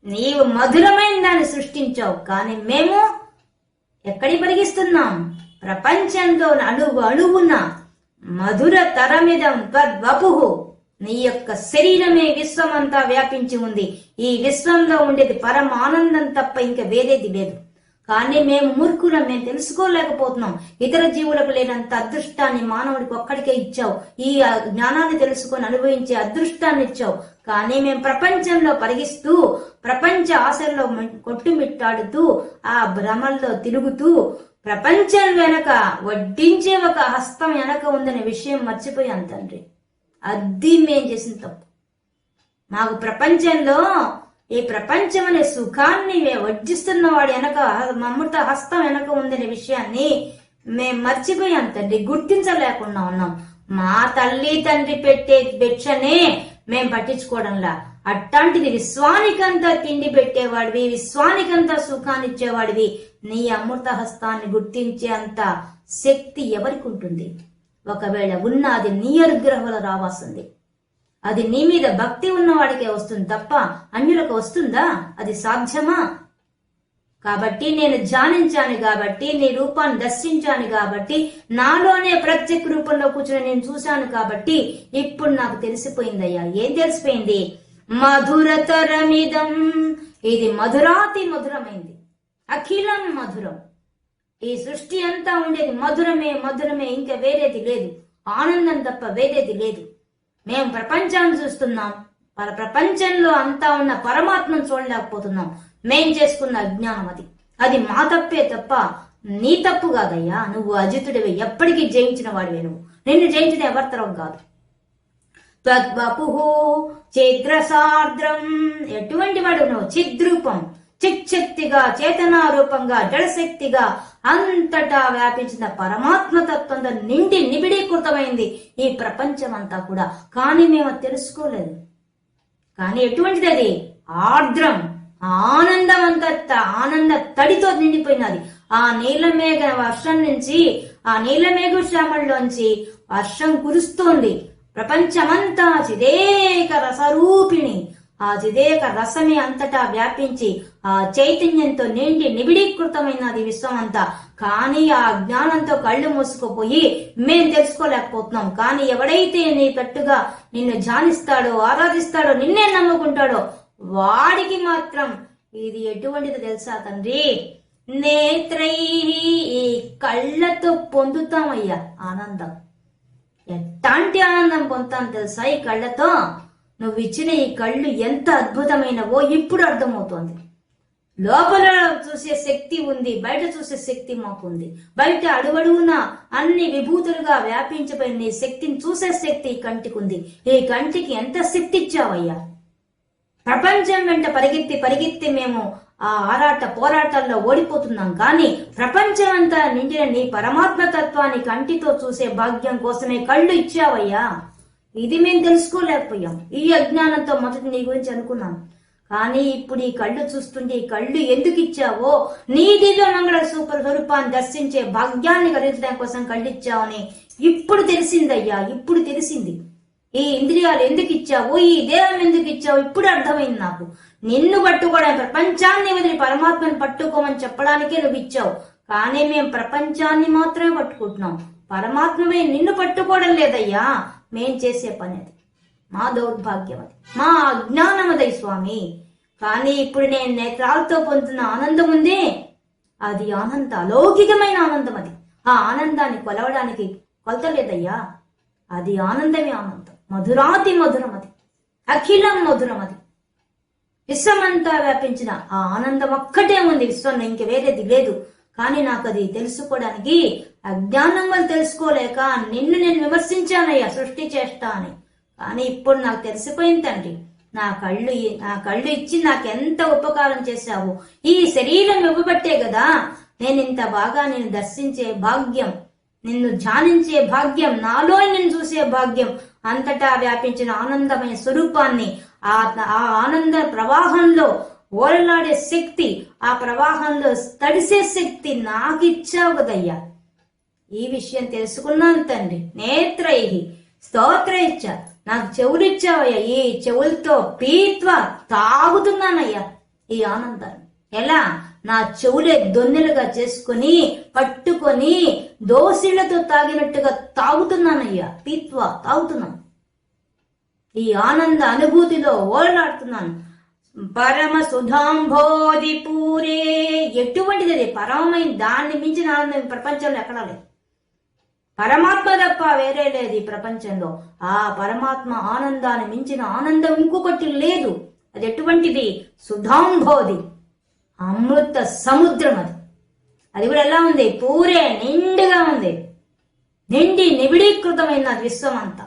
[SPEAKER 1] నీవు మధురమైన దాన్ని సృష్టించావు. కానీ మేము ఎక్కడికి పరిగిస్తున్నాం? ప్రపంచంలో అణువు అణువున మధురతరమిధం తద్వపుః, నీ యొక్క శరీరమే విశ్వమంతా వ్యాపించి ఉంది. ఈ విశ్వంలో ఉండేది పరమ ఆనందం తప్ప ఇంకా వేరేది లేదు. కానీ మేము మూర్ఖులం, మేము తెలుసుకోలేకపోతున్నాం. ఇతర జీవులకు లేనంత అదృష్టాన్ని మానవుడికి ఒక్కడికే ఇచ్చావు. ఈ జ్ఞానాన్ని తెలుసుకొని అనుభవించే అదృష్టాన్ని ఇచ్చావు. కానీ మేము ప్రపంచంలో పరిగిస్తూ, ప్రపంచ ఆశల్లో కొట్టుమిట్టాడుతూ, ఆ భ్రమల్లో తిరుగుతూ, ప్రపంచం వెనక వడ్డించే ఒక హస్తం వెనక ఉందనే విషయం మర్చిపోయాం తండ్రి. అది మేం చేసిన తప్పు. మాకు ప్రపంచంలో ఈ ప్రపంచం అనే సుఖాన్ని వడ్డిస్తున్న వాడి వెనక అమృత హస్తం వెనక ఉందనే విషయాన్ని మేం మర్చిపోయాం తండ్రి. గుర్తించలేకుండా ఉన్నాం. మా తల్లి తండ్రి పెట్టే భిక్షనే మేం పట్టించుకోవడంలా. అట్లాంటిది విశ్వానికంతా తిండి పెట్టేవాడివి, విశ్వానికంతా సుఖాన్ని ఇచ్చేవాడివి, నీ అమృత హస్తాన్ని గుర్తించే అంత శక్తి ఎవరికి ఉంటుంది? ఒకవేళ ఉన్నా అది నీ అనుగ్రహంలో రావాల్సింది. అది నీ మీద భక్తి ఉన్నవాడికే వస్తుంది తప్ప అన్యులకు వస్తుందా? అది సాధ్యమా? కాబట్టి నేను ధ్యానించాను కాబట్టి, నీ రూపాన్ని దర్శించాను కాబట్టి, నాలోనే ప్రత్యేక రూపంలో కూర్చొని నేను చూశాను కాబట్టి ఇప్పుడు నాకు తెలిసిపోయిందయ్యా. ఏం తెలిసిపోయింది? మధురతరమిదం, ఇది మధురాతి మధురమైంది. అఖిలం మధురం. ఈ సృష్టి అంతా ఉండేది మధురమే, మధురమే, ఇంకా వేరేది లేదు. ఆనందం తప్ప వేరేది లేదు. మేము ప్రపంచాన్ని చూస్తున్నాం, ప్రపంచంలో అంతా ఉన్న పరమాత్మను చూడలేకపోతున్నాం. మేం చేసుకున్న అజ్ఞానం అది. అది మా తప్పే తప్ప నీ తప్పు కాదయ్యా. నువ్వు అజితుడివే, ఎప్పటికీ జయించిన వాడివే. నువ్వు నిన్ను జయించిన ఎవరితరం కాదు. తద్వపుః చిద్రసార్ద్రం, ఎటువంటి వాడు నువ్వు? చిద్రూపం, చిచ్చక్తిగా, చేతనారూపంగా, జడశక్తిగా అంతటా వ్యాపించిన పరమాత్మ తత్వంతో నిండి నిబిడీకృతమైంది ఈ ప్రపంచం అంతా కూడా. కానీ మేము తెలుసుకోలేదు. కానీ ఎటువంటిది అది? ఆర్ద్రం, ఆనందం అంతా ఆనంద తడితో నిండిపోయినది. ఆ నీలమేఘ వర్షం నుంచి, ఆ నీలమేఘ శ్యామల్లోంచి వర్షం కురుస్తోంది. ప్రపంచమంతా చిదేక రసరూపిణి. ఆ చిదేక రసమే అంతటా వ్యాపించి ఆ చైతన్యంతో నిండి నిబిడీకృతమైనది విశ్వం అంతా. కానీ ఆ జ్ఞానంతో కళ్ళు మూసుకుపోయి మేం తెలుసుకోలేకపోతున్నాం. కానీ ఎవడైతే నీ తట్టుగా నిన్ను ధ్యానిస్తాడో, ఆరాధిస్తాడో, నిన్నే నమ్ముకుంటాడో వాడికి మాత్రం ఇది ఎటువంటిది తెలుసా తండ్రి? నేత్రై, ఈ కళ్ళతో పొందుతామయ్యా ఆనందం. ఎట్లాంటి ఆనందం పొందుతాం తెలుసా ఈ కళ్ళతో? నువ్వు ఇచ్చిన ఈ కళ్ళు ఎంత అద్భుతమైనవో ఇప్పుడు అర్థమవుతోంది. లోపల చూసే శక్తి ఉంది, బయట చూసే శక్తి మాకుంది. బయట అడుగడుగున అన్ని విభూతులుగా వ్యాపించిపోయిన నీ శక్తిని చూసే శక్తి ఈ కంటికి ఉంది. ఈ కంటికి ఎంత శక్తి ఇచ్చావయ్యా? ప్రపంచం వెంట పరిగెత్తి పరిగెత్తి మేము ఆ పోరాటాల్లో ఓడిపోతున్నాం. కానీ ప్రపంచం అంతా నిండిన నీ పరమాత్మ తత్వాన్ని కంటితో చూసే భాగ్యం కోసమే కళ్ళు ఇచ్చావయ్యా. ఇది మేము తెలుసుకోలేకపోయాం. ఈ అజ్ఞానంతో మొదటి నీ గురించి అనుకున్నాం. కానీ ఇప్పుడు ఈ కళ్ళు చూస్తుంటే ఈ కళ్ళు ఎందుకు ఇచ్చావో, నీ దివ్య మంగళ స్వరూపాన్ని దర్శించే భాగ్యాన్ని కలిగించడం కోసం కళ్ళు ఇచ్చావని ఇప్పుడు తెలిసిందయ్యా. ఇప్పుడు తెలిసింది. ఈ ఇంద్రియాలు ఎందుకు ఇచ్చావు, ఈ దేహం ఎందుకు ఇచ్చావు ఇప్పుడు అర్థమైంది నాకు. నిన్ను పట్టుకోవడానికి, ప్రపంచాన్ని వదిలి పరమాత్మని పట్టుకోమని చెప్పడానికే నువ్వు ఇచ్చావు. కానీ మేము ప్రపంచాన్ని మాత్రమే పట్టుకుంటున్నాం. పరమాత్మమే నిన్ను పట్టుకోవడం లేదయ్యా. మేం చేసే పని అది. మా దౌర్భాగ్యం అది, మా అజ్ఞానం అదై స్వామి. కానీ ఇప్పుడు నేను నేత్రాలతో పొందుతున్న ఆనందం ఉందే, అది అలౌకికమైన ఆనందం. అది ఆ ఆనందాన్ని కొలవడానికి కొలత లేదయ్యా. అది ఆనందమే ఆనందం. మధురాతి మధురం అది, అఖిలం మధురం అది. విశ్వమంతా వ్యాపించిన ఆ ఆనందం ఒక్కటే ఉంది విశ్వంలో, ఇంక వేరేది లేదు. కానీ నాకు అది తెలుసుకోవడానికి అజ్ఞానం వల్ల తెలుసుకోలేక నిన్ను నేను విమర్శించానయ్యా, సృష్టి చేస్తా అని. కానీ ఇప్పుడు నాకు తెలిసిపోయింది తండ్రి. నా కళ్ళు ఇచ్చి నాకెంత ఉపకారం చేశావు. ఈ శరీరం ఇవ్వబట్టే కదా నేను ఇంత బాగా నిన్ను దర్శించే భాగ్యం, నిన్ను ధ్యానించే భాగ్యం, నాలో నిన్ను చూసే భాగ్యం, అంతటా వ్యాపించిన ఆనందమైన స్వరూపాన్ని, ఆ ఆనంద ప్రవాహంలో ఓరలాడే శక్తి, ఆ ప్రవాహంలో తడిసే శక్తి నాకు ఇచ్చావు కదయ్యా. ఈ విషయం తెలుసుకున్నాను తండ్రి. నేత్రై స్తోత్ర ఇచ్చా, నాకు చెవులిచ్చావయ్యా. ఈ చెవులతో పీత్వా తాగుతున్నానయ్యా ఈ ఆనందాన్ని. ఎలా? నా చెవులే దొన్నెలుగా చేసుకుని పట్టుకొని దోసిళ్లతో తాగినట్టుగా తాగుతున్నానయ్యా. పీత్వా తాగుతున్నాను. ఈ ఆనంద అనుభూతిలో ఓరలాడుతున్నాను. పరమ సుధాంభోది పూరే. ఎటువంటిది అది? పరమమైన, దాన్ని మించిన ఆనందం ప్రపంచంలో ఎక్కడా లేదు. పరమాత్మ తప్ప వేరే లేదు ఈ ప్రపంచంలో. ఆ పరమాత్మ ఆనందాన్ని మించిన ఆనందం ఇంకొకటి లేదు. అది ఎటువంటిది? సుధాంభోది, అమృత సముద్రం. అది కూడా ఎలా ఉంది? పూరే, నిండుగా ఉంది. నిండి నిబిడీకృతమైన విశ్వం అంతా.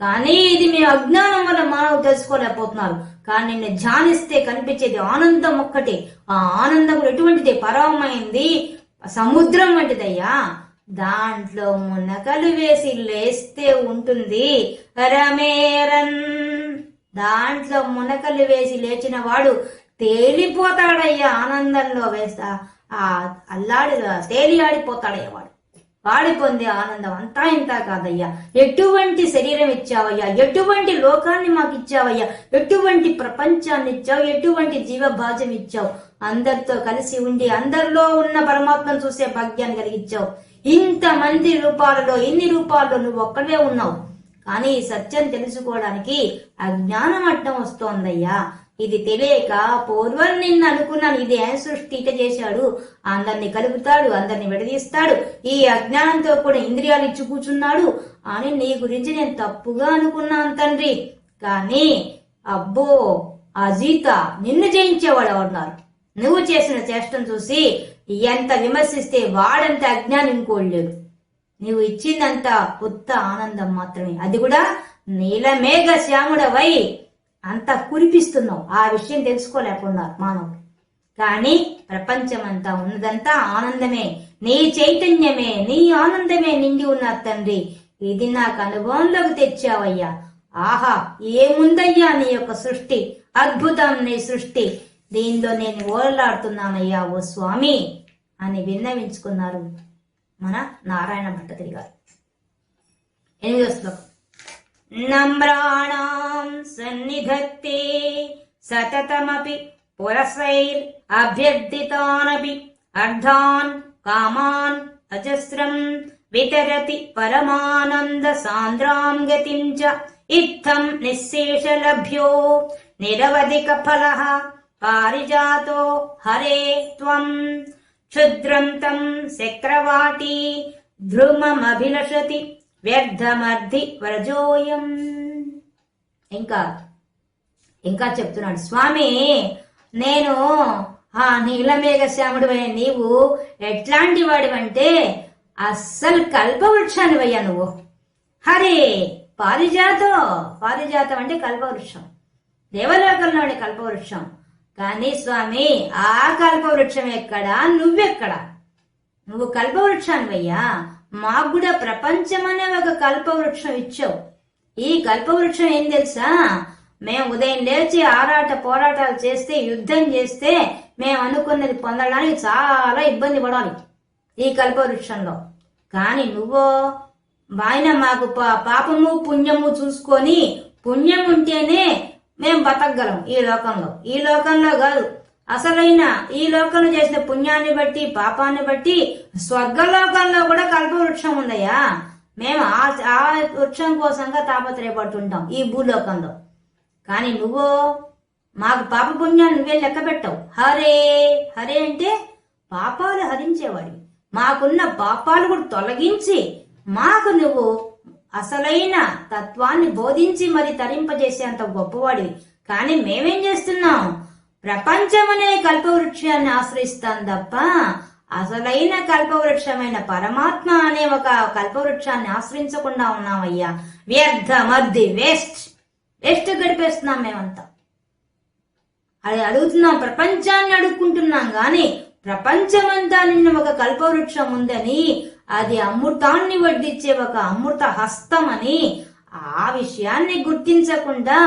[SPEAKER 1] కానీ ఇది మీ అజ్ఞానం వల్ల మానవులు తెలుసుకోలేకపోతున్నారు. కానీ నిన్ను ధ్యానిస్తే కనిపించేది ఆనందం ఒక్కటే. ఆ ఆనందం ఎటువంటిది? పరమైంది, సముద్రం వంటిదయ్యా. దాంట్లో మునకలు వేసి లేస్తే ఉంటుంది రమేరన్. దాంట్లో మునకలు వేసి లేచిన వాడు తేలిపోతాడయ్యా. ఆనందంలో వేస్తా తేలి ఆడిపోతాడయ్యా వాడు. వాడి పొందే ఆనందం అంతా ఇంత కాదయ్యా. ఎటువంటి శరీరం ఇచ్చావయ్యా, ఎటువంటి లోకాన్ని మాకు ఇచ్చావయ్యా, ఎటువంటి ప్రపంచాన్ని ఇచ్చావు, ఎటువంటి జీవభాజం ఇచ్చావు. అందరితో కలిసి ఉండి అందరిలో ఉన్న పరమాత్మను చూసే భాగ్యాన్ని కలిగించావు. ఇంతమంది రూపాలలో, ఇన్ని రూపాల్లో నువ్వు ఒక్కడే ఉన్నావు. కానీ ఈ సత్యం తెలుసుకోవడానికి అజ్ఞానం అడ్డం వస్తోందయ్యా. ఇది తెలియక పూర్వం నిన్ను అనుకున్నాను, ఇది ఆయన సృష్టి ఇట చేశాడు, అందరిని కలుపుతాడు, అందరిని విడదీస్తాడు, ఈ అజ్ఞానంతో కూడా ఇంద్రియాలు ఇచ్చి కూర్చున్నాడు అని నీ గురించి నేను తప్పుగా అనుకున్నాను తండ్రి. కానీ అబ్బో, అజీత నిన్ను జయించేవాడు ఎవరున్నారు? నువ్వు చేసిన చేష్టను చూసి ఎంత విమర్శిస్తే వాడంత అజ్ఞానం ఇంకోళ్ళు లేడు. నువ్వు ఇచ్చిందంత ఉత్త ఆనందం మాత్రమే. అది కూడా నీలమేఘ శ్యాముడవై అంత కురిపిస్తున్నావు. ఆ విషయం తెలుసుకోలేకున్నారు మానవుడు. కానీ ప్రపంచమంతా ఉన్నదంతా ఆనందమే, నీ చైతన్యమే, నీ ఆనందమే నిండి ఉన్నారు తండ్రి. ఇది నాకు అనుభవంలోకి తెచ్చావయ్యా. ఆహా, ఏముందయ్యా నీ యొక్క సృష్టి, అద్భుతం నీ సృష్టి. దీనిలో నేను ఓరలాడుతున్నానయ్యా ఓ స్వామి అని విన్నవించుకున్నారు మన నారాయణ భట్టతిరి గారు. 8వ శ్లోకం. నమ్రాణాం సన్నిధత్తే సతతమపి పురసైర్ అభ్యర్థితానపి అర్ధాన్ కామాన్ అజస్రం వితరతి పరమానంద సాంద్రాం గతిం చ ఇత్థం నిశ్శేషలభ్యో నిరవధిక ఫలః పారిజాతో హరే త్వం క్షుద్రం తం చక్రవాటి ధ్రుమమభిలషతి వ్యర్థమర్ధి వ్రజోయం. ఇంకా చెప్తున్నాడు స్వామి, నేను ఆ నీలమేఘ శ్యాముడివయ్యా, నీవు ఎట్లాంటి వాడివంటే అస్సలు కల్పవృక్షానివయ్యా నువ్వు. హరే పారిజాతం అంటే కల్పవృక్షం. దేవలోకంలోని కల్పవృక్షం. కానీ స్వామి, ఆ కల్పవృక్షం ఎక్కడా, నువ్వెక్కడా? నువ్వు కల్పవృక్షానివయ్యా. మాకు కూడా ప్రపంచం అనే ఒక కల్పవృక్షం ఇచ్చావు. ఈ కల్పవృక్షం ఏం తెలుసా? మేము ఉదయం లేచి ఆరాట పోరాటాలు చేస్తే, యుద్ధం చేస్తే మేము అనుకున్నది పొందడానికి చాలా ఇబ్బంది పడాలి ఈ కల్పవృక్షంలో. కానీ నువ్వో ఆయన మాకు పాపము పుణ్యము చూసుకొని, పుణ్యం ఉంటేనే మేము బతకగలం ఈ లోకంలో. ఈ లోకంలో కాదు, అసలైన ఈ లోకంలో చేసిన పుణ్యాన్ని బట్టి, పాపాన్ని బట్టి స్వర్గలోకంలో కూడా కల్పవృక్షం ఉందయ్యా. మేము ఆ వృక్షం కోసంగా తాపత్రయపడుతుంటాం ఈ భూలోకంలో. కానీ నువ్వు మాకు పాప పుణ్యాన్ని నువ్వే లెక్క పెట్టావు. హరే హరే అంటే పాపాలు హరించేవాడి. మాకున్న పాపాలు కూడా తొలగించి మాకు నువ్వు అసలైన తత్వాన్ని బోధించి మరి తరింపజేసేంత గొప్పవాడివి. కానీ మేమేం చేస్తున్నాం? ప్రపంచం అనే కల్పవృక్షాన్ని ఆశ్రయిస్తాం తప్ప అసలైన కల్పవృక్షమైన పరమాత్మ అనే ఒక కల్పవృక్షాన్ని ఆశ్రయించకుండా ఉన్నామయ్యా. వ్యర్థ మధ్య వేస్ట్ గడిపేస్తున్నాం మేమంతా. అది అడుగుతున్నాం, ప్రపంచాన్ని అడుక్కుంటున్నాం. గాని ప్రపంచమంతా నిన్న ఒక కల్పవృక్షం ఉందని, అది అమృతాన్ని వడ్డిచ్చే ఒక అమృత హస్తం అని, ఆ విషయాన్ని గుర్తించకుండా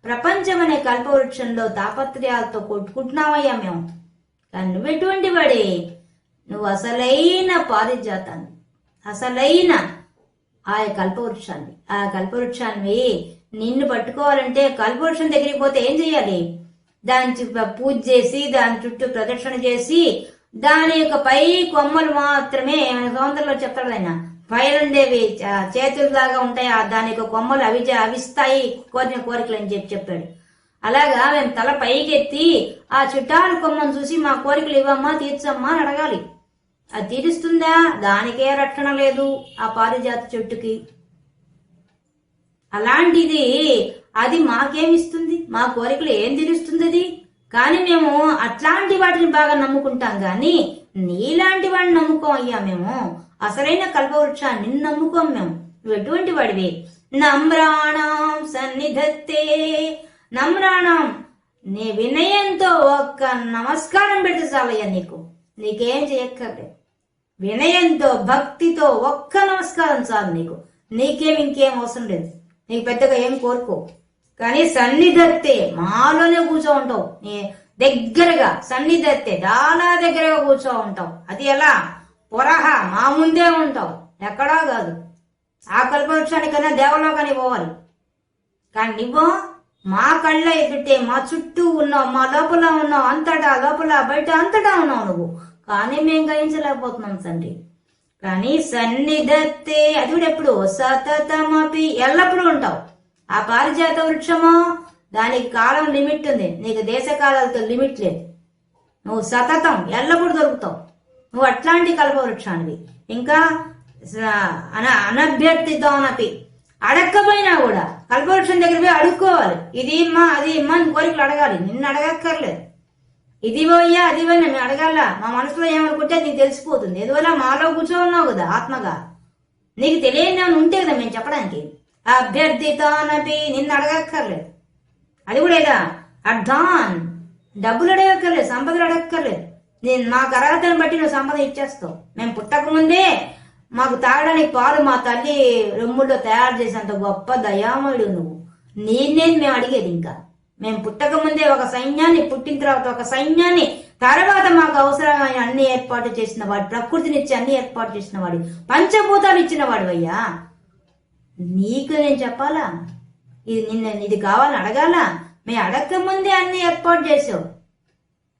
[SPEAKER 1] ప్రపంచం అనే కల్పవృక్షంలో తాపత్రయాలతో కొట్టుకుంటున్నామయ్యా మేము. కానీ నువ్వెటువంటి వాడి? నువ్వు అసలైన పారిజాతాన్ని, అసలైన ఆ కల్పవృక్షాన్ని. ఆ కల్పవృక్షాన్ని నిన్ను పట్టుకోవాలంటే కల్పవృక్షం దగ్గరికి పోతే ఏం చెయ్యాలి? దాని పూజ చేసి, దాని చుట్టూ ప్రదక్షిణ చేసి, దాని యొక్క పై కొమ్మలు మాత్రమే సౌందర్యంలో చెప్తాడు ఆయన, పైనుండేవి చేతులలాగా ఉంటాయి, దాని యొక్క కొమ్మలు అవిస్తాయి కోరిన కోరికలు అని చెప్పాడు. అలాగా మేము తల పైకెత్తి ఆ చుట్టాల కొమ్మను చూసి మా కోరికలు ఇవ్వమ్మా, తీర్చమ్మా అని అడగాలి. అది తీరుస్తుందా? దానికే రక్షణ లేదు ఆ పారిజాత చెట్టుకి. అలాంటిది అది మాకేమిస్తుంది? మా కోరికలు ఏం తీరుస్తుంది అది? కానీ మేము అట్లాంటి వాటిని బాగా నమ్ముకుంటాం గాని నీలాంటి వాడిని నమ్ముకోం అయ్యా మేము. అసలైన కల్పవృక్షాన్ని నిన్ను నమ్ముకోం మేము. నువ్వు ఎటువంటి వాడివి? నమ్రాణం సన్నిధత్తే. నమ్రాణం, నీ వినయంతో ఒక్క నమస్కారం పెడితే చాలయ్యా నీకు. నీకేం చేయక్కర్లేదు. వినయంతో భక్తితో ఒక్క నమస్కారం చాలు నీకు. ఇంకేం అవసరం లేదు. నీకు పెద్దగా ఏం కోరుకో. కానీ సన్నిధత్తే, మాలోనే కూర్చో ఉంటావు. నీ దగ్గరగా సన్నిధత్తే, చాలా దగ్గరగా కూర్చో ఉంటావు. అది ఎలా? పొరహ, మా ముందే ఉంటావు, ఎక్కడా కాదు. ఆ కల్పవృక్షానికన్నా దేవలోకాని పోవాలి. కానీ నువ్వు మా కళ్ళ ఎదుటే, మా చుట్టూ ఉన్నావు, మా లోపల ఉన్నావు, అంతటా లోపల బయట అంతటా ఉన్నావు నువ్వు. కానీ మేము గ్రహించలేకపోతున్నాం తండ్రి. కానీ సన్నిధత్తే, అది కూడా ఎప్పుడు? సతతమపి, ఎల్లప్పుడూ ఉంటావు. ఆ పారిజాత వృక్షమో దానికి కాలం లిమిట్ ఉంది, నీకు దేశకాలాలతో లిమిట్ లేదు. నువ్వు సతతం ఎల్లప్పుడూ దొరుకుతావు. నువ్వు అట్లాంటి కల్పవృక్షానివి. ఇంకా అనభ్యర్థితోనపి, అడక్కపోయినా కూడా కల్పవృక్షం దగ్గర పోయి అడుక్కోవాలి. ఇది ఇమ్మా, అది ఇమ్మా అని కోరికలు అడగాలి. నిన్ను అడగక్కర్లేదు. ఇది పోయ్యా, అది పోయి నన్ను అడగాల. మా మనసులో ఏమనుకుంటే నీకు తెలిసిపోతుంది. ఎందువల్ల మాలో కూర్చో ఉన్నావు కదా ఆత్మగా. నీకు తెలియని ఏమైనా ఉంటే కదా మేము చెప్పడానికి. అభ్యర్థితానపి, నిన్ను అడగక్కర్లేదు. అది కూడా ఏదా అర్థాన్, డబ్బులు అడగక్కర్లేదు, సంపదలు అడగక్కర్లేదు. నేను మాకు అర్హతను బట్టి నువ్వు సంపద ఇచ్చేస్తావు. మేము పుట్టక ముందే మాకు తాగడానికి పాలు మా తల్లి రొమ్ముల్లో తయారు చేసేంత గొప్ప దయామయుడు నువ్వు. నేనేది మేము అడిగేది. ఇంకా మేము పుట్టక ముందే ఒక సైన్యాన్ని, పుట్టిన తర్వాత ఒక సైన్యాన్ని, తర్వాత మాకు అవసరమైన అన్ని ఏర్పాటు చేసిన వాడు, ప్రకృతినిచ్చి అన్ని ఏర్పాటు చేసిన వాడు, పంచభూతాలు ఇచ్చిన వాడు అయ్యా. నీకు నేను చెప్పాలా? ఇది కావాలని అడగాల? మేము అడగక ముందే అన్ని ఏర్పాటు చేసావు.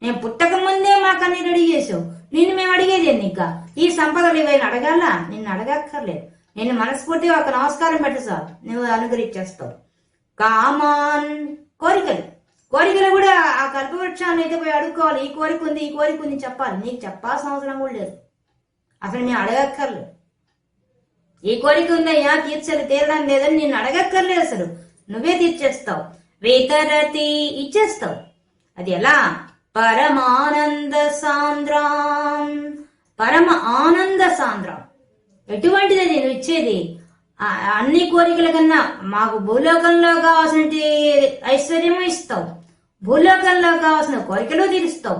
[SPEAKER 1] మేము పుట్టక ముందే మాకు అన్ని రెడీ చేసావు. నిన్ను మేము అడిగేది ఇంకా ఈ సంపదలు ఇవైనా అడగాల? నిన్ను అడగక్కర్లేదు. నేను మనస్ఫూర్తిగా ఒక నమస్కారం పెట్టు సార్, నువ్వు అనుగ్రహించేస్తావు. కామాన్, కోరికలు కూడా ఆ కల్పవృక్షాన్ని అయితే పోయి అడుక్కోవాలి. ఈ కోరిక ఉంది చెప్పాలి. నీకు చెప్పాల్సిన అవసరం కూడా లేదు. అసలు మేము అడగక్కర్లేదు. ఈ కోరిక ఉందయ్యా, తీర్చడం లేదని నేను అడగక్కర్లేదు. అసలు నువ్వే తీర్చేస్తావు. వేతరతి, ఇచ్చేస్తావు. అది ఎలా? పరమానంద సాంద్రం. పరమ ఆనంద సాంద్రం. ఎటువంటిది అది నువ్వు ఇచ్చేది? అన్ని కోరికల కన్నా మాకు భూలోకంలో కావాల్సిన ఐశ్వర్యము ఇస్తావు, భూలోకంలో కావాల్సిన కోరికలు తీరుస్తావు,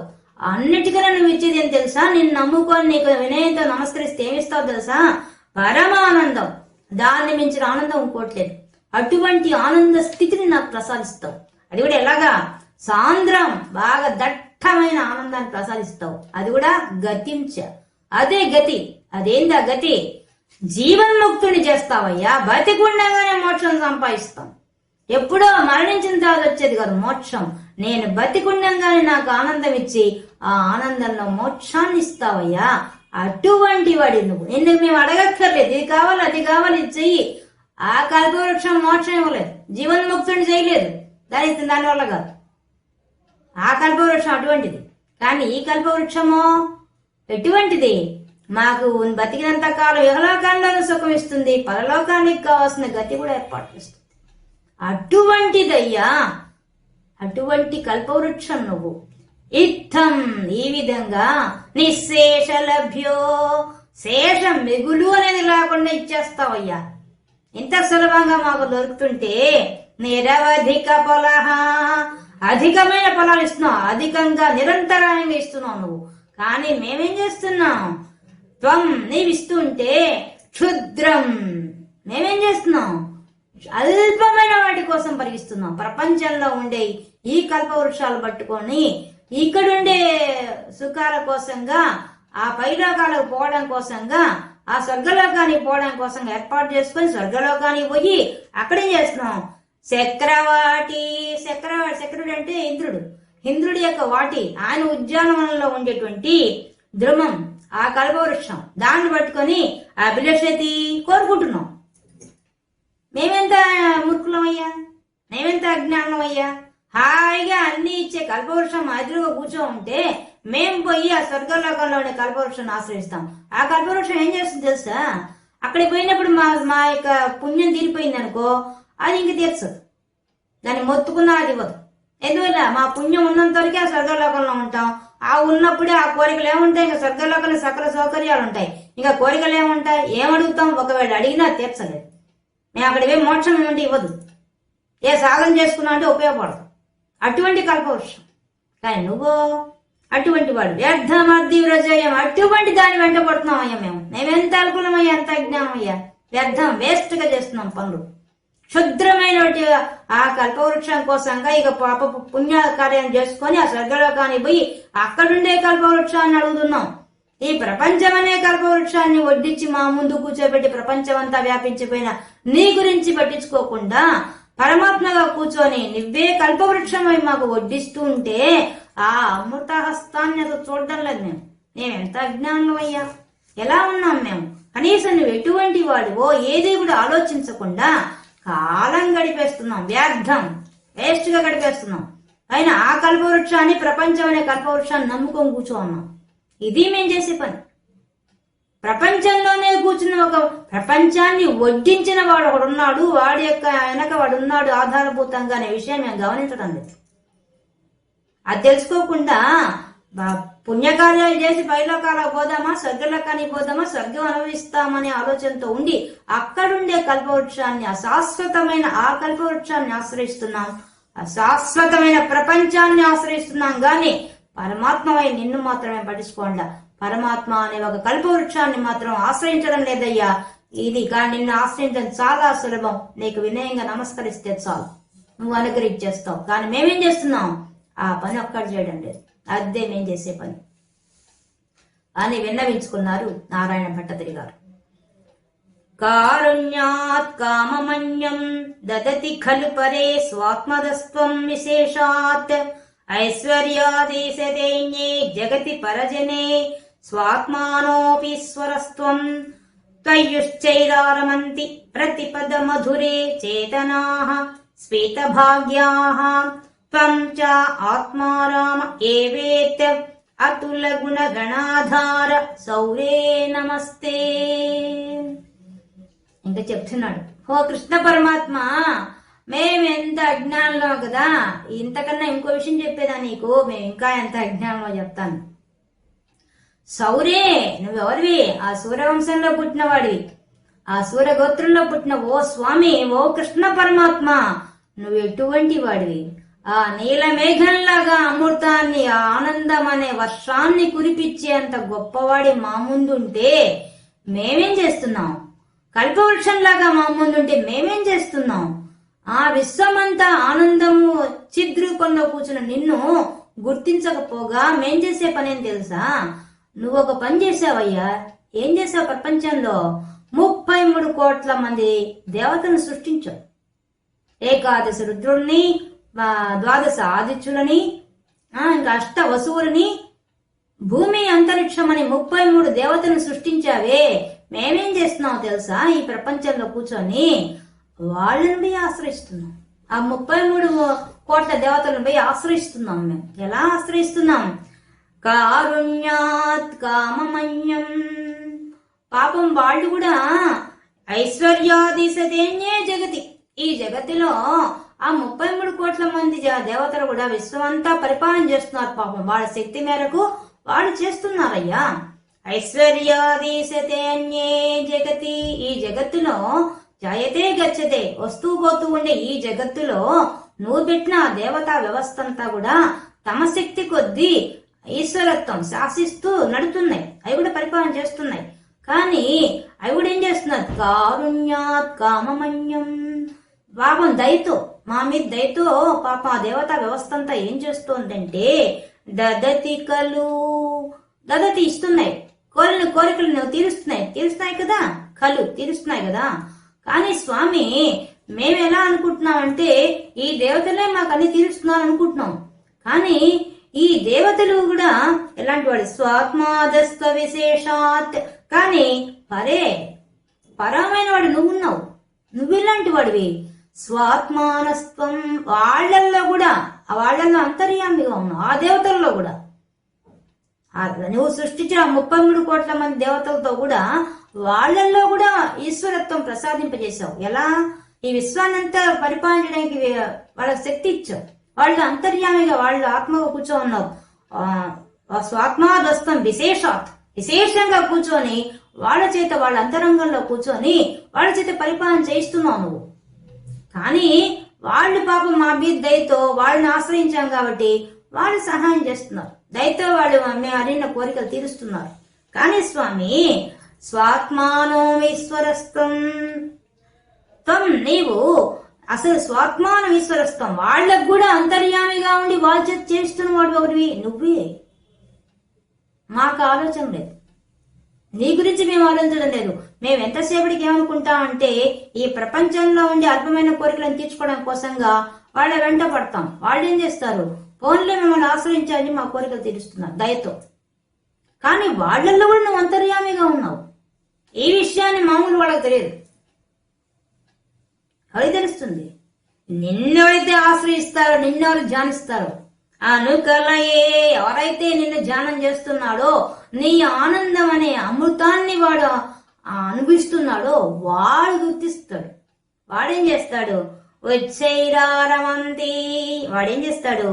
[SPEAKER 1] అన్నిటికన్నా నువ్వు ఇచ్చేది ఏం తెలుసా? నిన్ను నమ్ముకొని నీకు వినయంతో నమస్కరిస్తే ఏమిస్తావు తెలుసా? పరమానందం. దాన్ని మించిన ఆనందం ఇంకోట్లేదు. అటువంటి ఆనంద స్థితిని నాకు ప్రసాదిస్తావు. అది కూడా ఎలాగా? సాంద్రం, బాగా దట్టమైన ఆనందాన్ని ప్రసాదిస్తావు. అది కూడా గతించ. అదే గతి. అదేందా గతి? జీవన్ముక్తుని చేస్తావయ్యా. బతికుండగానే మోక్షం సంపాదిస్తాం. ఎప్పుడో మరణించిన తర్వాత వచ్చేది కాదు మోక్షం. నేను బతికుండగానే నాకు ఆనందం ఇచ్చి ఆ ఆనందంలో మోక్షాన్ని ఇస్తావయ్యా. అటువంటి వాడి నువ్వు. నిన్ను మేము అడగక్కర్లేదు, ఇది కావాలి అది కావాలి ఇది చెయ్యి. ఆ కల్పవృక్షం మోక్షం ఇవ్వలేదు, జీవన్ముక్తుని చేయలేదు. దానివల్ల కాదు. ఆ కల్పవృక్షం అటువంటిది. కానీ ఈ కల్పవృక్షమో ఎటువంటిది? మాకు బతికినంత కాలం ఇహలోకాల్లోనూ సుఖం ఇస్తుంది, పరలోకానికి కావాల్సిన గతి కూడా ఏర్పాటు చేస్తుంది. అటువంటిదయ్యా, అటువంటి కల్పవృక్షం నువ్వు. ఇత్తం, ఈ విధంగా నిశేష లభ్యో, శేషం మిగులు అనేది లేకుండా ఇచ్చేస్తావయ్యా. ఇంత సులభంగా మాకు దొరుకుతుంటే నిరవధిక ఫలహ, అధికమైన ఫలాలు ఇస్తున్నావు, అధికంగా నిరంతరాయంగా ఇస్తున్నావు నువ్వు. కానీ మేమేం చేస్తున్నాం? త్వం, నీవిస్తుంటే క్షుద్రం, మేమేం చేస్తున్నాం? అల్పమైన వాటి కోసం పరిగిస్తున్నాం. ప్రపంచంలో ఉండే ఈ కల్పవృక్షాలు పట్టుకొని ఇక్కడుండే సుఖాల కోసంగా, ఆ పైలోకాలకు పోవడం కోసంగా, ఆ స్వర్గలోకానికి పోవడం కోసం ఏర్పాటు చేసుకొని స్వర్గలోకానికి పోయి అక్కడేం చేస్తున్నాం? చక్రుడు అంటే ఇంద్రుడు. ఇంద్రుడి యొక్క వాటి, ఆయన ఉద్యానవనంలో ఉండేటువంటి ద్రుమం, ఆ కల్పవృక్షం, దాన్ని పట్టుకొని అభిలషతి కోరుకుంటున్నాం. మేమెంత మూర్ఖులమయ్యా, మేమెంత అజ్ఞానమయ్యా. హాయిగా అన్ని ఇచ్చే కల్పవృక్షం ఎదురుగా కూర్చో ఉంటే మేం పోయి ఆ స్వర్గలోకంలో ఉండే కల్పవృక్షాన్ని ఆశ్రయిస్తాం. ఆ కల్పవృక్షం ఏం చేస్తుంది తెలుసా? అక్కడికి పోయినప్పుడు మా యొక్క పుణ్యం తీరిపోయింది అనుకో, అది ఇంక తీర్చదు. దాన్ని మొత్తుకున్నా అది ఇవ్వదు. ఎందువల్ల? మా పుణ్యం ఉన్నంత వరకే ఆ స్వర్గలోకంలో ఉంటాం. ఆ ఉన్నప్పుడే ఆ కోరికలు ఏముంటాయి? ఇంకా స్వర్గలోకంలో సకల సౌకర్యాలు ఉంటాయి. ఇంకా కోరికలు ఏముంటాయి? ఏమడుగుతాం? ఒకవేళ అడిగినా తీర్చలేదు. మేము అక్కడికి మోక్షం ఏమంటే ఇవ్వదు. ఏ సాధన చేసుకున్నా అంటే ఉపయోగపడదు. అటువంటి కల్పవృక్షం. కానీ నువ్వు అటువంటి వాడు. వ్యర్థమద్ది వ్రజయం, అటువంటి దాని వెంట పడుతున్నాం అయ్యా. మేమెంత అనుకూలమయ్యా, ఎంత అజ్ఞానమయ్యా. వ్యర్థం, వేస్ట్ గా చేస్తున్నాం పనులు. క్షుద్రమైన ఆ కల్పవృక్షం కోసంగా ఇక పాప పుణ్య కార్యం చేసుకొని ఆ స్వర్గలోకానికి పోయి అక్కడుండే కల్పవృక్షాన్ని అడుగుతున్నాం. ఈ ప్రపంచం అనే కల్పవృక్షాన్ని వడ్డించి మా ముందు కూర్చోబెట్టి ప్రపంచమంతా వ్యాపించిపోయిన నీ గురించి పట్టించుకోకుండా పరమాత్మగా కూర్చొని నువ్వే కల్పవృక్షమై మాకు వడ్డిస్తూ ఉంటే ఆ అమృత హస్తాన్ని అసలు చూడడం లేదు. మేమెంత అజ్ఞానం అయ్యా. ఎలా ఉన్నాం మేము? కనీసం నువ్వు ఎటువంటి వాడివో ఏది కూడా ఆలోచించకుండా కాలం గడిపేస్తున్నాం. వ్యర్థం, వేస్ట్ గా గడిపేస్తున్నాం. అయినా ఆ కల్పవృక్షాన్ని, ప్రపంచం అనే కల్పవృక్షాన్ని నమ్ముకొని కూర్చో ఉన్నాం. ఇది మేం చేసే పని. ప్రపంచంలోనే కూర్చున్న ఒక ప్రపంచాన్ని వడ్డించిన వాడు ఒకడున్నాడు, వాడి యొక్క వెనక వాడున్నాడు ఆధారభూతంగా అనే విషయం మేము గమనించడం లేదు. అది తెలుసుకోకుండా పుణ్యకార్యాలు చేసి పైలోకాలకు పోదామా, స్వర్గలోకానికి పోదామా, స్వర్గం అనుభవిస్తామనే ఆలోచనతో ఉండి అక్కడుండే కల్పవృక్షాన్ని, అశాశ్వతమైన ఆ కల్పవృక్షాన్ని ఆశ్రయిస్తున్నాం. అశాశ్వతమైన ప్రపంచాన్ని ఆశ్రయిస్తున్నాం. గాని పరమాత్మవై నిన్ను మాత్రమే పట్టించుకోండా. పరమాత్మ అనే ఒక కల్పవృక్షాన్ని మాత్రం ఆశ్రయించడం లేదయ్యా. ఇది కానీ నిన్ను ఆశ్రయించడం చాలా సులభం. నీకు వినయంగా నమస్కరిస్తే చాలు, నువ్వు అనుగ్రహించేస్తావు. కానీ మేమేం చేస్తున్నాం? ఆ పని ఒక్కడ చేయడం లేదు. అదే మేం చేసే పని అని విన్నవించుకున్నారు నారాయణ భట్టతిరి గారు. కారుణ్యాత్ కామమన్యం దదతి ఖలు పరే స్వాత్మదస్త్వం విశేషాత్ ఐశ్వర్యాదేశదైన్యే జగతి పరజనే స్వాత్మానోపీశ్వరస్త్వం త్వయ్యుశ్చైరారమంతి ప్రతిపద మధురే చేతనాః స్వేతభాగ్యాః త్వం చ ఆత్మారామ ఏవేత్ అతుల గుణ గణాధార సౌరే నమస్తే. ఇంకా చెప్తున్నాడు, ఓ కృష్ణ పరమాత్మ, మేమెంత అజ్ఞానంలో కదా. ఇంతకన్నా ఇంకో విషయం చెప్పేదా నీకు? మేము ఇంకా ఎంత అజ్ఞానంలో చెప్తాను. సౌరే, నువ్వెవరివి? ఆ సూర్యవంశంలో పుట్టినవాడివి. ఆ సూర్యగోత్రంలో పుట్టిన ఓ స్వామి, ఓ కృష్ణ పరమాత్మ, నువ్వు ఎటువంటి వాడివి? ఆ నీలమేఘంలాగా అమృతాన్ని, ఆ ఆనందం అనే వర్షాన్ని కురిపించేంత గొప్పవాడి మా ముందుంటే మేమేం చేస్తున్నాం? కల్పవృక్షంలాగా మా ముందుంటే మేమేం చేస్తున్నాం? ఆ విశ్వమంతా ఆనందము చిద్రూపంలో కూర్చున్న నిన్ను గుర్తించకపోగా మేం చేసే పనేం తెలుసా? నువ్వు ఒక పని చేసావయ్యా. ఏం చేసావు? ప్రపంచంలో 33 కోట్ల మంది దేవతలను సృష్టించావు. ఏకాదశి రుద్రుల్ని, ద్వాదశ ఆదిత్యులని, ఇంకా అష్ట వసువులని, భూమి అంతరిక్షం అని 33 దేవతలను సృష్టించావే. మేమేం చేస్తున్నావు తెలుసా? ఈ ప్రపంచంలో కూర్చొని వాళ్ళని పోయి ఆశ్రయిస్తున్నాం. ఆ 33 కోట్ల దేవతలను పోయి ఆశ్రయిస్తున్నాం. మేము ఎలా ఆశ్రయిస్తున్నాం? కారుణ్యాత్ కామమన్యం. పాపం వాళ్ళు కూడా ఐశ్వర్యాదిశతేన్యే జగతి, ఈ జగతిలో ఆ 33 కోట్ల మంది దేవతలు కూడా విశ్వమంతా పరిపాలన చేస్తున్నారు. పాపం వాళ్ళ శక్తి మేరకు వాళ్ళు చేస్తున్నారయ్యా. ఐశ్వర్యాదిశతేన్యే జగతి, ఈ జగత్తులో జాయతే గచ్చతే, వస్తూ పోతూ ఉండే ఈ జగత్తులో నువ్వు పెట్టిన దేవతా వ్యవస్థ అంతా కూడా తమ శక్తి కొద్దీ ఈశ్వరత్వం శాసిస్తూ నడుతున్నాయి. అవి కూడా పరిపాలన చేస్తున్నాయి. కానీ అవి కూడా ఏం చేస్తున్నారు? కారుణ్యాత్ కామమన్యం. పాపం దయతో, మా మీద దయతో పాపం ఆ దేవతా వ్యవస్థ అంతా ఏం చేస్తుందంటే దదతి కలు, దదతి ఇస్తున్నాయి. కోరికలు నువ్వు తీరుస్తున్నాయి కదా, కలు తీరుస్తున్నాయి కదా. కానీ స్వామి, మేము ఎలా అనుకుంటున్నామంటే ఈ దేవతలే మాకు అన్ని తీరుస్తున్నారు అనుకుంటున్నాం. కానీ ఈ దేవతలు కూడా ఎలాంటి వాడు? స్వాత్మాదస్త విశేషాత్. కానీ పరమైన వాడు నువ్వున్నావు. నువ్వెలాంటి వాడివి? స్వాత్మానస్త్వం. వాళ్ళల్లో కూడా, వాళ్ళల్లో అంతర్యామిగా ఉన్నావు. ఆ దేవతల్లో కూడా నువ్వు సృష్టించిన 33 కోట్ల మంది దేవతలతో కూడా వాళ్ళల్లో కూడా ఈశ్వరత్వం ప్రసాదింపజేశావు. ఎలా? ఈ విశ్వాన్నంతా పరిపాలించడానికి వాళ్ళకి శక్తి ఇచ్చావు. వాళ్ళు అంతర్యామిగా, వాళ్ళు ఆత్మగా కూర్చో ఉన్నావు. స్వాత్మాదస్తం విశేషాత్, విశేషంగా కూర్చొని వాళ్ళ చేత, వాళ్ళ అంతరంగంలో కూర్చొని వాళ్ళ చేత పరిపాలన చేయిస్తున్నావు నువ్వు. కానీ వాళ్ళు పాపం మా మీద దయతో వాళ్ళని ఆశ్రయించాం కాబట్టి వాళ్ళు సహాయం చేస్తున్నారు. దయతో వాళ్ళు మేము అడిగిన కోరికలు తీరుస్తున్నారు. కానీ స్వామి, స్వాత్మానో ఈశ్వరస్తం త్వం, నీవు అసలు స్వాత్మానం ఈశ్వరస్తం, వాళ్ళకు కూడా అంతర్యామిగా ఉండి వాళ్ళ చేత చేస్తున్న వాడు ఒకటివి నువ్వే. మాకు ఆలోచన లేదు, నీ గురించి మేము ఆలోచించడం లేదు. మేము ఎంతసేపటికి ఏమనుకుంటామంటే ఈ ప్రపంచంలో ఉండే అల్పమైన కోరికలను తీర్చుకోవడం కోసంగా వాళ్ళ వెంట పడతాం. వాళ్ళు ఏం చేస్తారు? ఫోన్లో మిమ్మల్ని ఆశ్రయించాలని మా కోరికలు తీరుస్తున్నారు దయతో. కానీ వాళ్ళల్లో కూడా నువ్వు అంతర్యామిగా ఉన్నావు. ఈ విషయాన్ని మామూలు వాళ్ళకి తెలియదు. ఎవరికి తెలుస్తుంది? నిన్నెవరైతే ఆశ్రయిస్తారో, నిన్నెవరు ధ్యానిస్తారో, అనుకలయే, ఎవరైతే నిన్ను ధ్యానం చేస్తున్నాడో, నీ ఆనందం అనే అమృతాన్ని వాడు అనుభవిస్తున్నాడో వాడు గుర్తిస్తాడు. వాడేం చేస్తాడు? వచ్చైరారమంతి, వాడేం చేస్తాడు?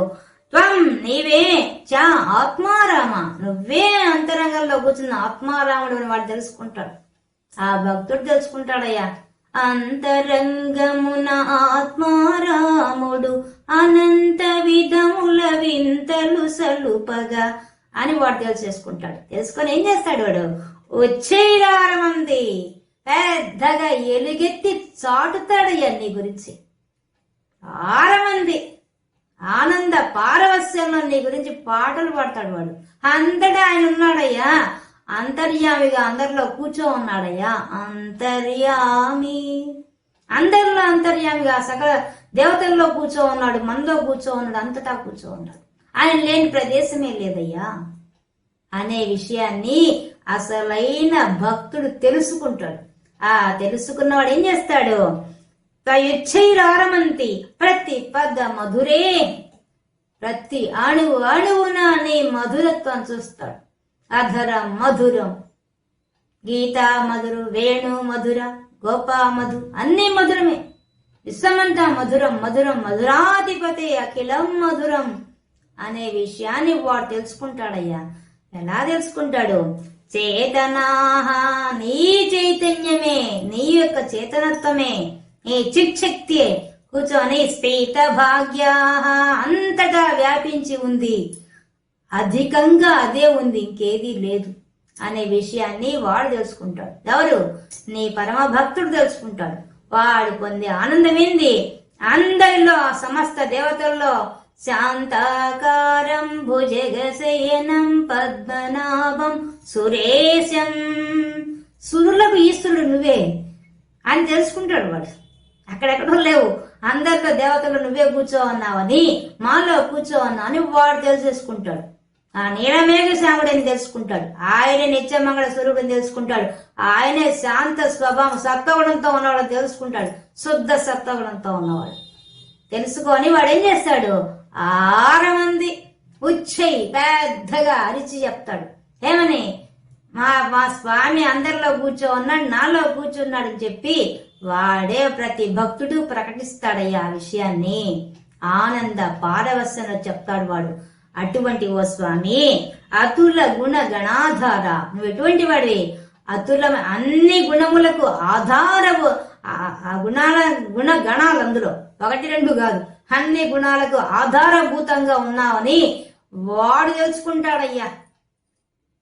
[SPEAKER 1] త్వం, నీవే చా ఆత్మారామ, నువ్వే అంతరంగంలో కూర్చున్న ఆత్మారాముడు అని వాడు తెలుసుకుంటాడు. ఆ భక్తుడు తెలుసుకుంటాడయ్యా. అంతరంగమున ఆత్మారాముడు అనంత విధముల వింతలు సలుపగా అని వాడు తెలిసేసుకుంటాడు. తెలుసుకొని ఏం చేస్తాడు? వాడు వచ్చేరారమంది పెద్దగా ఎలుగెత్తి చాటుతాడయ్యా నీ గురించి. ఆరమంది ఆనంద పారవస్యంలో నీ గురించి పాటలు పాడతాడు. వాడు అంతటా ఆయన ఉన్నాడయ్యా, అంతర్యామిగా అందరిలో కూర్చో ఉన్నాడయ్యా. అంతర్యామి, అందరిలో అంతర్యామిగా సకల దేవతల్లో కూర్చో ఉన్నాడు, మనలో కూర్చో ఉన్నాడు, అంతటా కూర్చో ఉన్నాడు. ఆయన లేని ప్రదేశమే లేదయ్యా అనే విషయాన్ని అసలైన భక్తుడు తెలుసుకుంటాడు. ఆ తెలుసుకున్నవాడు ఏం చేస్తాడు? తయుచ్చైరారమంతి ప్రతి పద మధురే, ప్రతి అణువు అణువున నీ మధురత్వం చూస్తాడు. అధరం మధురం, గీతా మధురు, వేణు మధుర, గోపా మధు, అన్ని మధురమే. విశ్వమంతా మధురం మధురం, మధురాధిపతి అఖిలం మధురం అనే విషయాన్ని వాడు తెలుసుకుంటాడయ్యా. ఎలా తెలుసుకుంటాడు? చేతనాహ నీ చైతన్యమే, నీ యొక్క చేతనత్వమే, నీ చిత్శక్తియే కూర్చొని స్ఫీత భాగ్యా అంతటా వ్యాపించి ఉంది, అధికంగా అదే ఉంది, ఇంకేదీ లేదు అనే విషయాన్ని వాడు తెలుసుకుంటాడు. ఎవరు? నీ పరమ భక్తుడు తెలుసుకుంటాడు. వాడు పొందే ఆనందం ఏంది? అందరిలో, సమస్త దేవతల్లో శాంతాకారం భుజగశయనం పద్మనాభం సురేశం, సురులకు ఈశ్వరుడు నువ్వే అని తెలుసుకుంటాడు వాడు. అక్కడెక్కడో లేవు, అందరిలో దేవతలు నువ్వే కూర్చో అన్నావని, మాలో కూర్చో అన్నా అని వాడు తెలిసేసుకుంటాడు. ఆ నీలమేఘ శ్యాముడని తెలుసుకుంటాడు. ఆయనే నిత్యమంగళ స్వరూపం తెలుసుకుంటాడు. ఆయనే శాంత స్వభావం సత్వగుణంతో ఉన్నవాడు తెలుసుకుంటాడు. శుద్ధ సత్వగుణంతో ఉన్నవాడు తెలుసుకొని వాడు ఏం చేస్తాడు? 6 మంది ఉచ్చై పెద్దగా అరిచి చెప్తాడు. ఏమని? మా స్వామి అందరిలో కూర్చో ఉన్నాడు, నాలో కూర్చున్నాడు అని చెప్పి వాడే ప్రతి భక్తుడు ప్రకటిస్తాడయ్యా ఆ విషయాన్ని. ఆనంద పారవస్యంలో చెప్తాడు వాడు. అటువంటి ఓ స్వామి, అతుల గుణ గణాధార, నువ్వు ఎటువంటి వాడివి? అతుల అన్ని గుణములకు ఆధారవు. ఆ గుణ గణాలు అందులో 1, 2 కాదు, అన్ని గుణాలకు ఆధారభూతంగా ఉన్నావని వాడు తెలుసుకుంటాడయ్యా.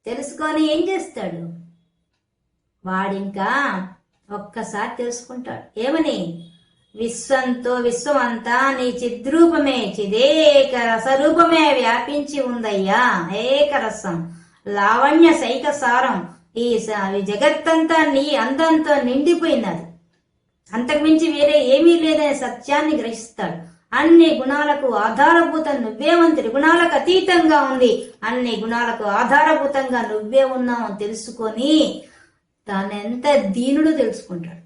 [SPEAKER 1] తెలుసుకొని ఏం చేస్తాడు? వాడింకా ఒక్కసారి తెలుసుకుంటాడు. ఏమని? విశ్వం అంతా నీ చిద్రూపమే, చిదేక రసరూపమే వ్యాపించి ఉందయ్యా. ఏకరసం లావణ్య సైక సారం, ఈ జగత్తంతా నీ అందంతో నిండిపోయినది, అంతకుమించి వేరే ఏమీ లేదనే సత్యాన్ని గ్రహిస్తాడు. అన్ని గుణాలకు ఆధారభూతం నువ్వే ఉంది, త్రిగుణాలకు అతీతంగా ఉంది, అన్ని గుణాలకు ఆధారభూతంగా నువ్వే ఉన్నావు అని తెలుసుకొని తానెంత దీనుడు తెలుసుకుంటాడు.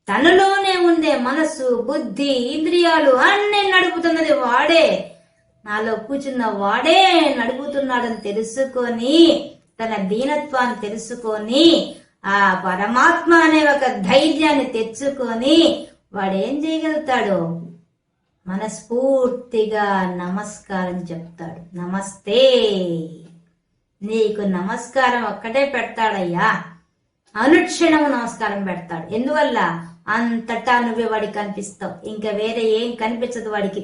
[SPEAKER 1] తనలోనే ఉండే మనస్సు, బుద్ధి, ఇంద్రియాలు అన్ని నడుపుతున్నది వాడే, నాలో కూర్చున్న వాడే నడుపుతున్నాడని తెలుసుకొని, తన దీనత్వాన్ని తెలుసుకొని, ఆ పరమాత్మ అనే ఒక ధైర్యాన్ని తెచ్చుకొని వాడేం చేయగలుగుతాడు? మనస్ఫూర్తిగా నమస్కారం చెప్తాడు. నమస్తే, నీకు నమస్కారం ఒక్కటే పెడతాడయ్యా. అనుక్షణము నమస్కారం పెడతాడు. ఎందువల్ల? అంతటా నువ్వే వాడికి కనిపిస్తావు, ఇంకా వేరే ఏం కనిపించదు వాడికి.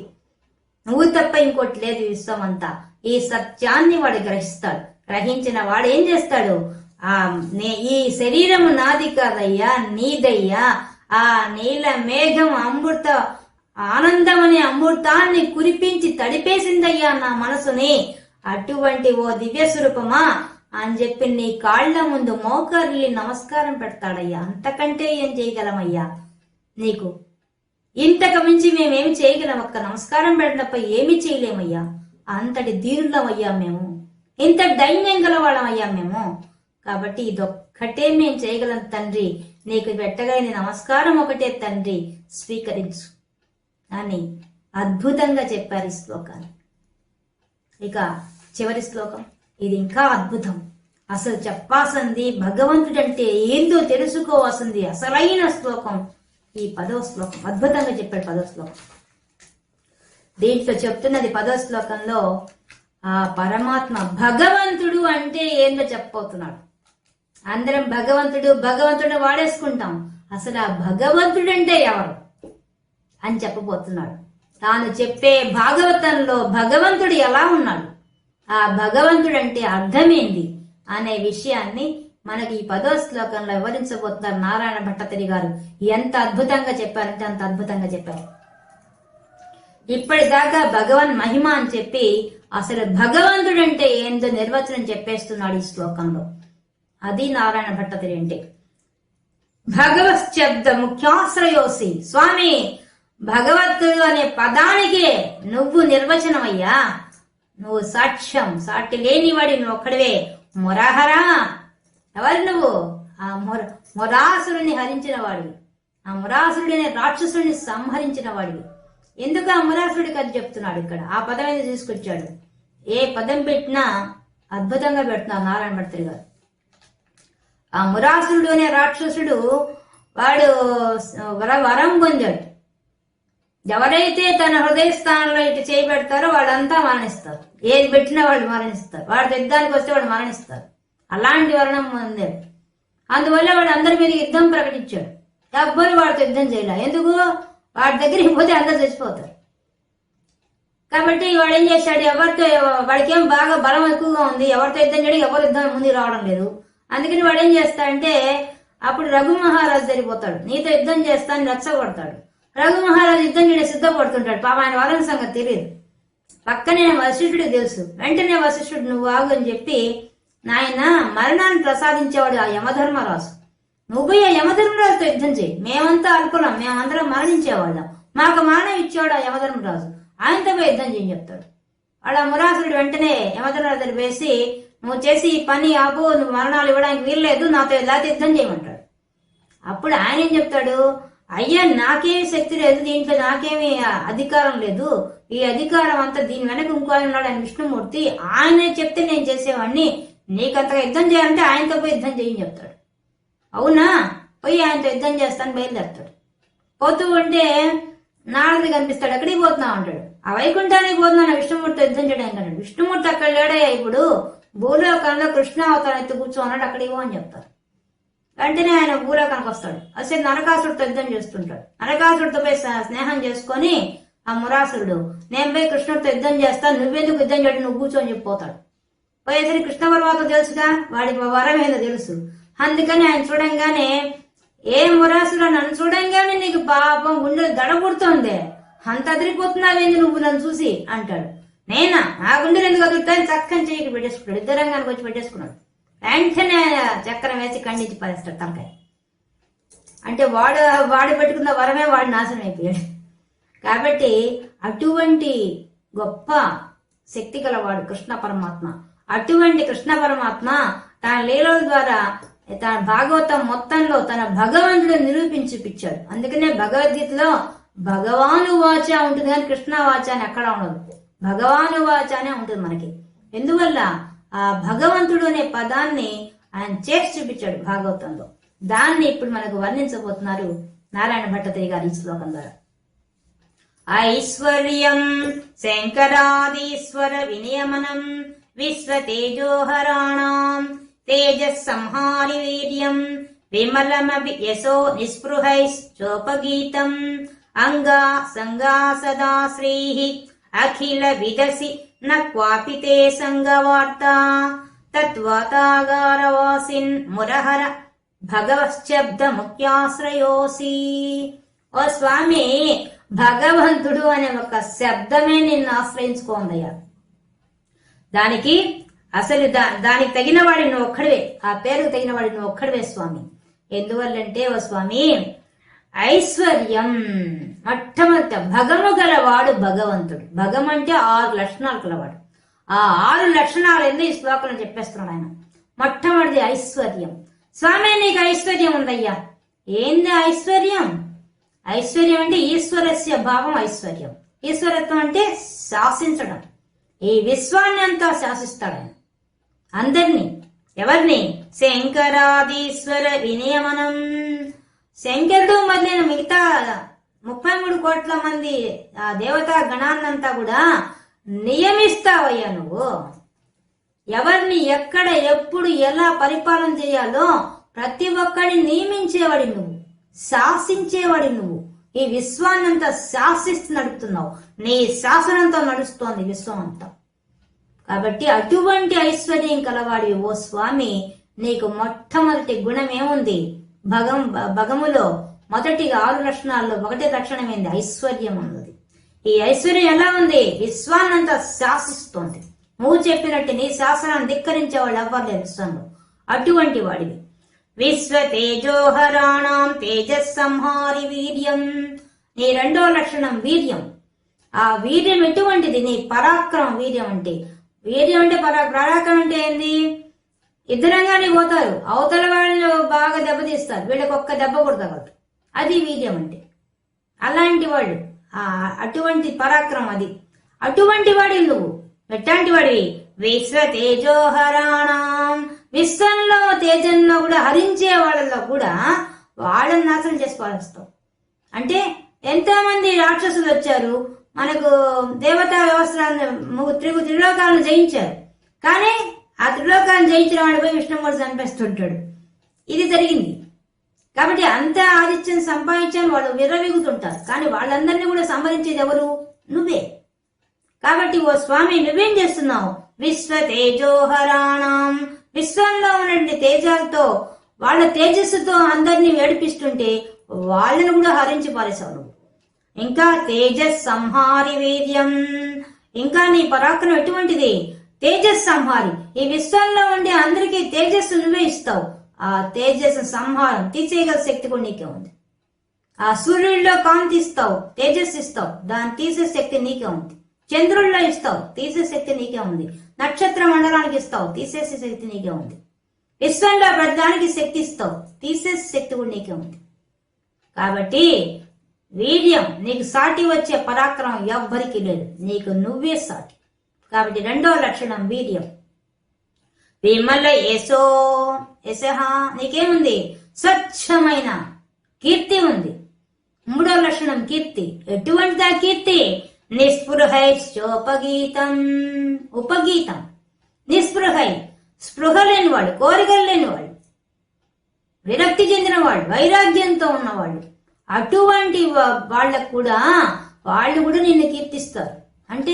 [SPEAKER 1] నువ్వు తప్ప ఇంకోటి లేదు విశ్వం అంతా. ఈ సత్యాన్ని వాడు గ్రహిస్తాడు. గ్రహించిన వాడు ఏం చేస్తాడు? ఈ శరీరము నాది కాదయ్యా, నీదయ్యా. ఆ నీల మేఘం అమృత ఆనందం అనే అమృతాన్ని కురిపించి తడిపేసిందయ్యా నా మనసుని. అటువంటి ఓ దివ్య స్వరూపమా అని చెప్పి నీ కాళ్ల ముందు మోకర్లి నమస్కారం పెడతాడయ్యా. అంతకంటే ఏం చేయగలమయ్యా నీకు? ఇంతకు మించి మేమేమి చేయగలం? ఒక్క నమస్కారం పెట్టినప్ప ఏమి చేయలేమయ్యా. అంతటి దీనులమయ్యా మేము, ఇంత దైన్యం గలవాళ్ళమయ్యా మేము. కాబట్టి ఇదొక్కటే మేం చేయగలం తండ్రి, నీకు పెట్టగలిగిన నమస్కారం ఒకటే తండ్రి, స్వీకరించు అని అద్భుతంగా చెప్పారు ఈ శ్లోకాన్ని. ఇక చివరి శ్లోకం, ఇది ఇంకా అద్భుతం. అసలు చెప్పాల్సింది భగవంతుడంటే ఏందో తెలుసుకోవాల్సింది అసలైన శ్లోకం ఈ 10వ శ్లోకం. అద్భుతంగా చెప్పాడు 10వ శ్లోకం. దీంట్లో చెప్తున్నది 10వ శ్లోకంలో ఆ పరమాత్మ భగవంతుడు అంటే ఏందో చెప్పబోతున్నాడు. అందరం భగవంతుడు భగవంతుడు వాడేసుకుంటాం, అసలు ఆ భగవంతుడు అంటే ఎవరు అని చెప్పబోతున్నాడు. తాను చెప్పే భాగవతంలో భగవంతుడు ఎలా ఉన్నాడు, ఆ భగవంతుడు అంటే అర్థమేంది అనే విషయాన్ని మనకి ఈ 10వ శ్లోకంలో వివరించబోతున్నారు నారాయణ భట్టతిరి గారు. ఎంత అద్భుతంగా చెప్పారంటే అంత అద్భుతంగా చెప్పారు. ఇప్పటిదాకా భగవన్ మహిమ అని చెప్పి అసలు భగవంతుడు అంటే ఏందో నిర్వచనం చెప్పేస్తున్నాడు ఈ శ్లోకంలో. అది నారాయణ భట్టతిరి అంటే. భగవశ్శబ్ద ముఖ్యాశ్రయోసి, స్వామి భగవత్తుడు అనే పదానికే నువ్వు నిర్వచనమయ్యా. నువ్వు సాక్ష్యం, సాటి లేనివాడి నువ్వు ఒక్కడివే. మురహరా, ఎవరు నువ్వు? ఆ మురాసురుని హరించిన వాడివి, ఆ మురాసురుడిని రాక్షసుడిని సంహరించిన వాడివి. ఎందుకు ఆ మురాసురుడి కథ చెప్తున్నాడు ఇక్కడ? ఆ పదం ఏదో తీసుకొచ్చాడు. ఏ పదం పెట్టినా అద్భుతంగా పెడుతున్నారు నారాయణ భట్టతిరి గారు. ఆ మురాసురుడు అనే రాక్షసుడు వాడు వరం పొందాడు. ఎవరైతే తన హృదయ స్థానంలో ఇటు చేయబెడతారో వాళ్ళంతా మరణిస్తారు. ఏది పెట్టినా వాళ్ళు మరణిస్తారు. వాడు యుద్ధానికి వస్తే వాడు మరణిస్తారు. అలాంటి వర్ణం ఉంది. అందువల్ల వాడు అందరి మీద యుద్ధం ప్రకటించాడు. ఎవ్వరు వాడితో యుద్ధం చేయలే. ఎందుకు? వాడి దగ్గరికి పోతే అందరు చచ్చిపోతారు. కాబట్టి వాడు ఏం చేశాడు, ఎవరితో వాడికి ఏం బాగా బలం ఎక్కువగా ఉంది, ఎవరితో యుద్ధం చేయడం, ఎవరు యుద్ధం ముందుకు రావడం లేదు. అందుకని వాడు ఏం చేస్తాడంటే అప్పుడు రఘు మహారాజు జరిగిపోతాడు. నీతో యుద్ధం చేస్తాను రెచ్చగొడతాడు. రఘు మహారాజు యుద్ధం చేయడం సిద్ధపడుతుంటాడు. పాప ఆయన వరం సంగతి తెలియదు. పక్కనే వశిష్ఠుడికి తెలుసు. వెంటనే వశిష్ఠుడు నువ్వు ఆగు అని చెప్పి, నాయన మరణాన్ని ప్రసాదించేవాడు ఆ యమధర్మరాజు, నువ్వు ఆ యమధర్మరాజుతో యుద్ధం చేయి. మేమంతా అల్పులం, మేమందరం మరణించేవాళ్ళం, మాకు మరణం ఇచ్చేవాడు ఆ యమధర్మరాజు, ఆయనతో పోయి యుద్ధం చేయని చెప్తాడు. వాడు ఆ మురాసురుడు వెంటనే యమధర్మరాజు వేసి, నువ్వు చేసి ఈ పని ఆపు, నువ్వు మరణాలు ఇవ్వడానికి వీల్లేదు, నాతో లేకపోతే యుద్ధం చేయమంటాడు. అప్పుడు ఆయన ఏం చెప్తాడు, అయ్యా నాకేమి శక్తి లేదు, దీంట్లో నాకేమి అధికారం లేదు, ఈ అధికారం అంతా దీని వెనక ఇంకో ఆయన ఉన్నాడు, ఆయన విష్ణుమూర్తి, ఆయనే చెప్తే నేను చేసేవాడిని, నీకంతగా యుద్ధం చేయాలంటే ఆయనతో పోయి యుద్ధం చేయని చెప్తాడు. అవునా, పోయి ఆయనతో యుద్ధం చేస్తాను బయలుదేరుతాడు. పోతూ ఉంటే నారదుడు కనిపిస్తాడు. ఎక్కడికి పోతున్నావు అంటాడు. ఆ వైకుంఠానికి పోతున్నాను విష్ణుమూర్తితో యుద్ధం చేయడానికి అంటాడు. విష్ణుమూర్తి అక్కడ లేడయ్యా, ఇప్పుడు భూలోకంలో కృష్ణ అవతారం ఎత్తి కూర్చోన్నాడు, అక్కడికి పో అని చెప్తారు. వెంటనే ఆయన భూలోకానికి వస్తాడు. అసలు నరకాసుడితో యుద్ధం చేస్తుంటాడు. నరకాసుడితో పోయి స్నేహం చేసుకొని ఆ మురాసురుడు, నేను పోయి కృష్ణుడితో యుద్ధం చేస్తాను, నువ్వెందుకు యుద్ధం చేయడం, నువ్వు కూర్చొని చెప్పిపోతాడు. పోయేసరికి కృష్ణ పరమాత్మ తెలుసుగా, వాడి వరం ఏదో తెలుసు. అందుకని ఆయన చూడంగానే, ఏ మురాసురా నన్ను చూడంగానే నీకు పాపం గుండెలు దడబుడుతోంది, అంత అదిరిపోతున్నావేంది నువ్వు నన్ను చూసి అంటాడు. నేనా, నా గుండెలు ఎందుకు అదురుతాయని చక్కని చేయకి పెట్టేసుకున్నాడు. ఇద్దరంగానికి వచ్చి పెట్టేసుకున్నాడు. వెంటనే చక్రం వేసి ఖండించి పారేస్తాడు తనకాయ. అంటే వాడు పెట్టుకున్న వరమే వాడు నాశనం అయిపోయాడు. కాబట్టి అటువంటి గొప్ప శక్తి గలవాడు కృష్ణ పరమాత్మ. అటువంటి కృష్ణ పరమాత్మ తన లీలల ద్వారా తన భాగవతం మొత్తంలో తన భగవంతుడు నిరూపించి చూపించాడు. అందుకనే భగవద్గీతలో భగవాను వాచ ఉంటుంది కానీ కృష్ణ వాచ అని ఎక్కడ ఉండదు. భగవాను వాచ అనే ఉంటుంది మనకి. ఎందువల్ల ఆ భగవంతుడు అనే పదాన్ని ఆయన చేసి చూపించాడు భాగవతంలో. దాన్ని ఇప్పుడు మనకు వర్ణించబోతున్నారు నారాయణ భట్టతిరి గారి శ్లోకం ద్వారా. ఐశ్వర్యం శంకరాదీశ్వర వినియమనం విశ్వతేజోహరాణాం తేజస్ సంహారి వీర్యం విమలమభి యశో నిస్పృహైశ్చోపగీతం అంగా సంగా సదా శ్రీః అఖిల విదసి న క్వాపి తే సంగవార్తా తత్వతాగారవాసిన్ మురహర భగవశ్శబ్ద ముఖ్యాశ్రయోసి. ఓ స్వామి, భగవంతుడు అనే ఒక శబ్దమే నిన్ను ఆశ్రయించుకోందయ్యా. దానికి అసలు దానికి తగిన వాడి నువ్వు ఒక్కడివే, ఆ పేరుకు తగిన వాడి నువ్వు ఒక్కడివే స్వామి. ఎందువల్లంటే ఓ స్వామి, ఐశ్వర్యం మొట్టమొదట భగము గలవాడు భగవంతుడు. భగం అంటే 6 లక్షణాలు కలవాడు. ఆ 6 లక్షణాలు ఏందో ఈ శ్లోకంలో చెప్పేస్తున్నాడు ఆయన. మొట్టమొదటిది ఐశ్వర్యం. స్వామి నీకు ఐశ్వర్యం ఉందయ్యా. ఏంది ఐశ్వర్యం? ఐశ్వర్యం అంటే ఈశ్వరస్య భావం ఐశ్వర్యం. ఈశ్వరత్వం అంటే శాసించడం. ఈ విశ్వాన్ని అంతా శాసిస్తాడు ఆయన, అందరినీ. ఎవరిని? శంకరాదీశ్వర వినియమనం. శంకరుడు మొదలైన మిగతా 33 కోట్ల మంది ఆ దేవతా గణాన్నంతా కూడా నియమిస్తావయ్యా నువ్వు. ఎవరిని ఎక్కడ ఎప్పుడు ఎలా పరిపాలన చేయాలో ప్రతి ఒక్కడిని నియమించేవాడి నువ్వు, శాసించేవాడి నువ్వు. ఈ విశ్వాన్నంతా శాసిస్తూ నడుపుతున్నావు. నీ శాసనంతో నడుస్తోంది విశ్వం అంతా. కాబట్టి అటువంటి ఐశ్వర్యం కలవాడి ఓ స్వామి, నీకు మొట్టమొదటి గుణం ఏముంది? భగములో మొదటిగా 6 లక్షణాల్లో 1 లక్షణం ఏంది? ఐశ్వర్యం ఉన్నది. ఈ ఐశ్వర్యం ఎలా ఉంది? విశ్వాన్నంతా శాసిస్తోంది. నువ్వు చెప్పినట్టు నీ శాసనాన్ని ధిక్కరించే వాళ్ళు ఎవ్వరు లేరు విశ్వంలో. అటువంటి వాడివి. విశ్వ తేజోహరాణం తేజస్ సంహారి వీర్యం. నీ 2వ లక్షణం వీర్యం. ఆ వీర్యం ఎటువంటిది? నీ పరాక్రమం. వీర్యం అంటే పరాక్రమం అంటే ఏంది? ఇద్దరంగానే పోతారు, అవతల వాళ్ళు బాగా దెబ్బతీస్తారు, వీళ్ళకి ఒక్క దెబ్బ కొడతారు, అది వీర్యం అంటే. అలాంటి వాడు అటువంటి పరాక్రమం అది. అటువంటి వాడి నువ్వు. ఎట్లాంటి వాడివి? విశ్వ తేజోహరాణం. విశ్వంలో తేజంలో కూడా హరించే వాళ్ళలో కూడా వాళ్ళని నాశనం చేసి పాలిస్తావు. అంటే ఎంతో మంది రాక్షసులు వచ్చారు, మనకు దేవతా వ్యవస్థలను త్రిలోకాలను జయించారు, కానీ ఆ త్రిలోకాన్ని జయించిన వాడు పోయి విష్ణుమూర్తి చంపేస్తుంటాడు. ఇది జరిగింది. కాబట్టి అంత ఆదిత్యం సంపాదించాలని వాళ్ళు విర్రవీగుతుంటారు. కానీ వాళ్ళందరినీ కూడా సంహరించేది ఎవరు? నువ్వే. కాబట్టి ఓ స్వామి నువ్వేం చేస్తున్నావు? విశ్వ తేజోహరాణం, విశ్వంలో ఉన్నటువంటి తేజాలతో వాళ్ళ తేజస్సుతో అందరినీ ఏడిపిస్తుంటే వాళ్ళని కూడా హరించి పారేశావు నువ్వు. ఇంకా తేజస్ సంహారి వీర్యం, ఇంకా నీ పరాక్రమం ఎటువంటిది? తేజస్ సంహారి. ఈ విశ్వంలో ఉండే అందరికీ తేజస్సు నువ్వే ఇస్తావు. ఆ తేజస్సు సంహారం తీసేయగల శక్తి కూడా నీకే ఉంది. ఆ సూర్యుడిలో కాంతి ఇస్తావు, తేజస్సు ఇస్తావు, దాన్ని తీసే శక్తి నీకే ఉంది. చంద్రుల్లో ఇస్తావు, తీసే శక్తి నీకే ఉంది. నక్షత్ర మండలానికి ఇస్తావు, తీసేసే శక్తి నీకే ఉంది. విశ్వంలో ప్రధానికి శక్తి ఇస్తావు, తీసేసే శక్తి కూడా నీకే ఉంది. కాబట్టి వీర్యం, నీకు సాటి వచ్చే పరాక్రమం ఎవ్వరికి లేదు, నీకు నువ్వే సాటి. కాబట్టి రెండో లక్షణం వీర్యం. విమల యశో, యశః, నీకేముంది? స్వచ్ఛమైన కీర్తి ఉంది. మూడో లక్షణం కీర్తి. ఎటువంటిది ఆ కీర్తి? నిస్పృహైశ్చోపగీతం, ఉపగీతం. నిస్పృహై, స్పృహ లేనివాడు, కోరికలు లేనివాడు, విరక్తి చెందినవాడు, వైరాగ్యంతో ఉన్నవాళ్ళు, అటువంటి వాళ్ళకు కూడా వాళ్ళు కూడా నిన్ను కీర్తిస్తారు. అంటే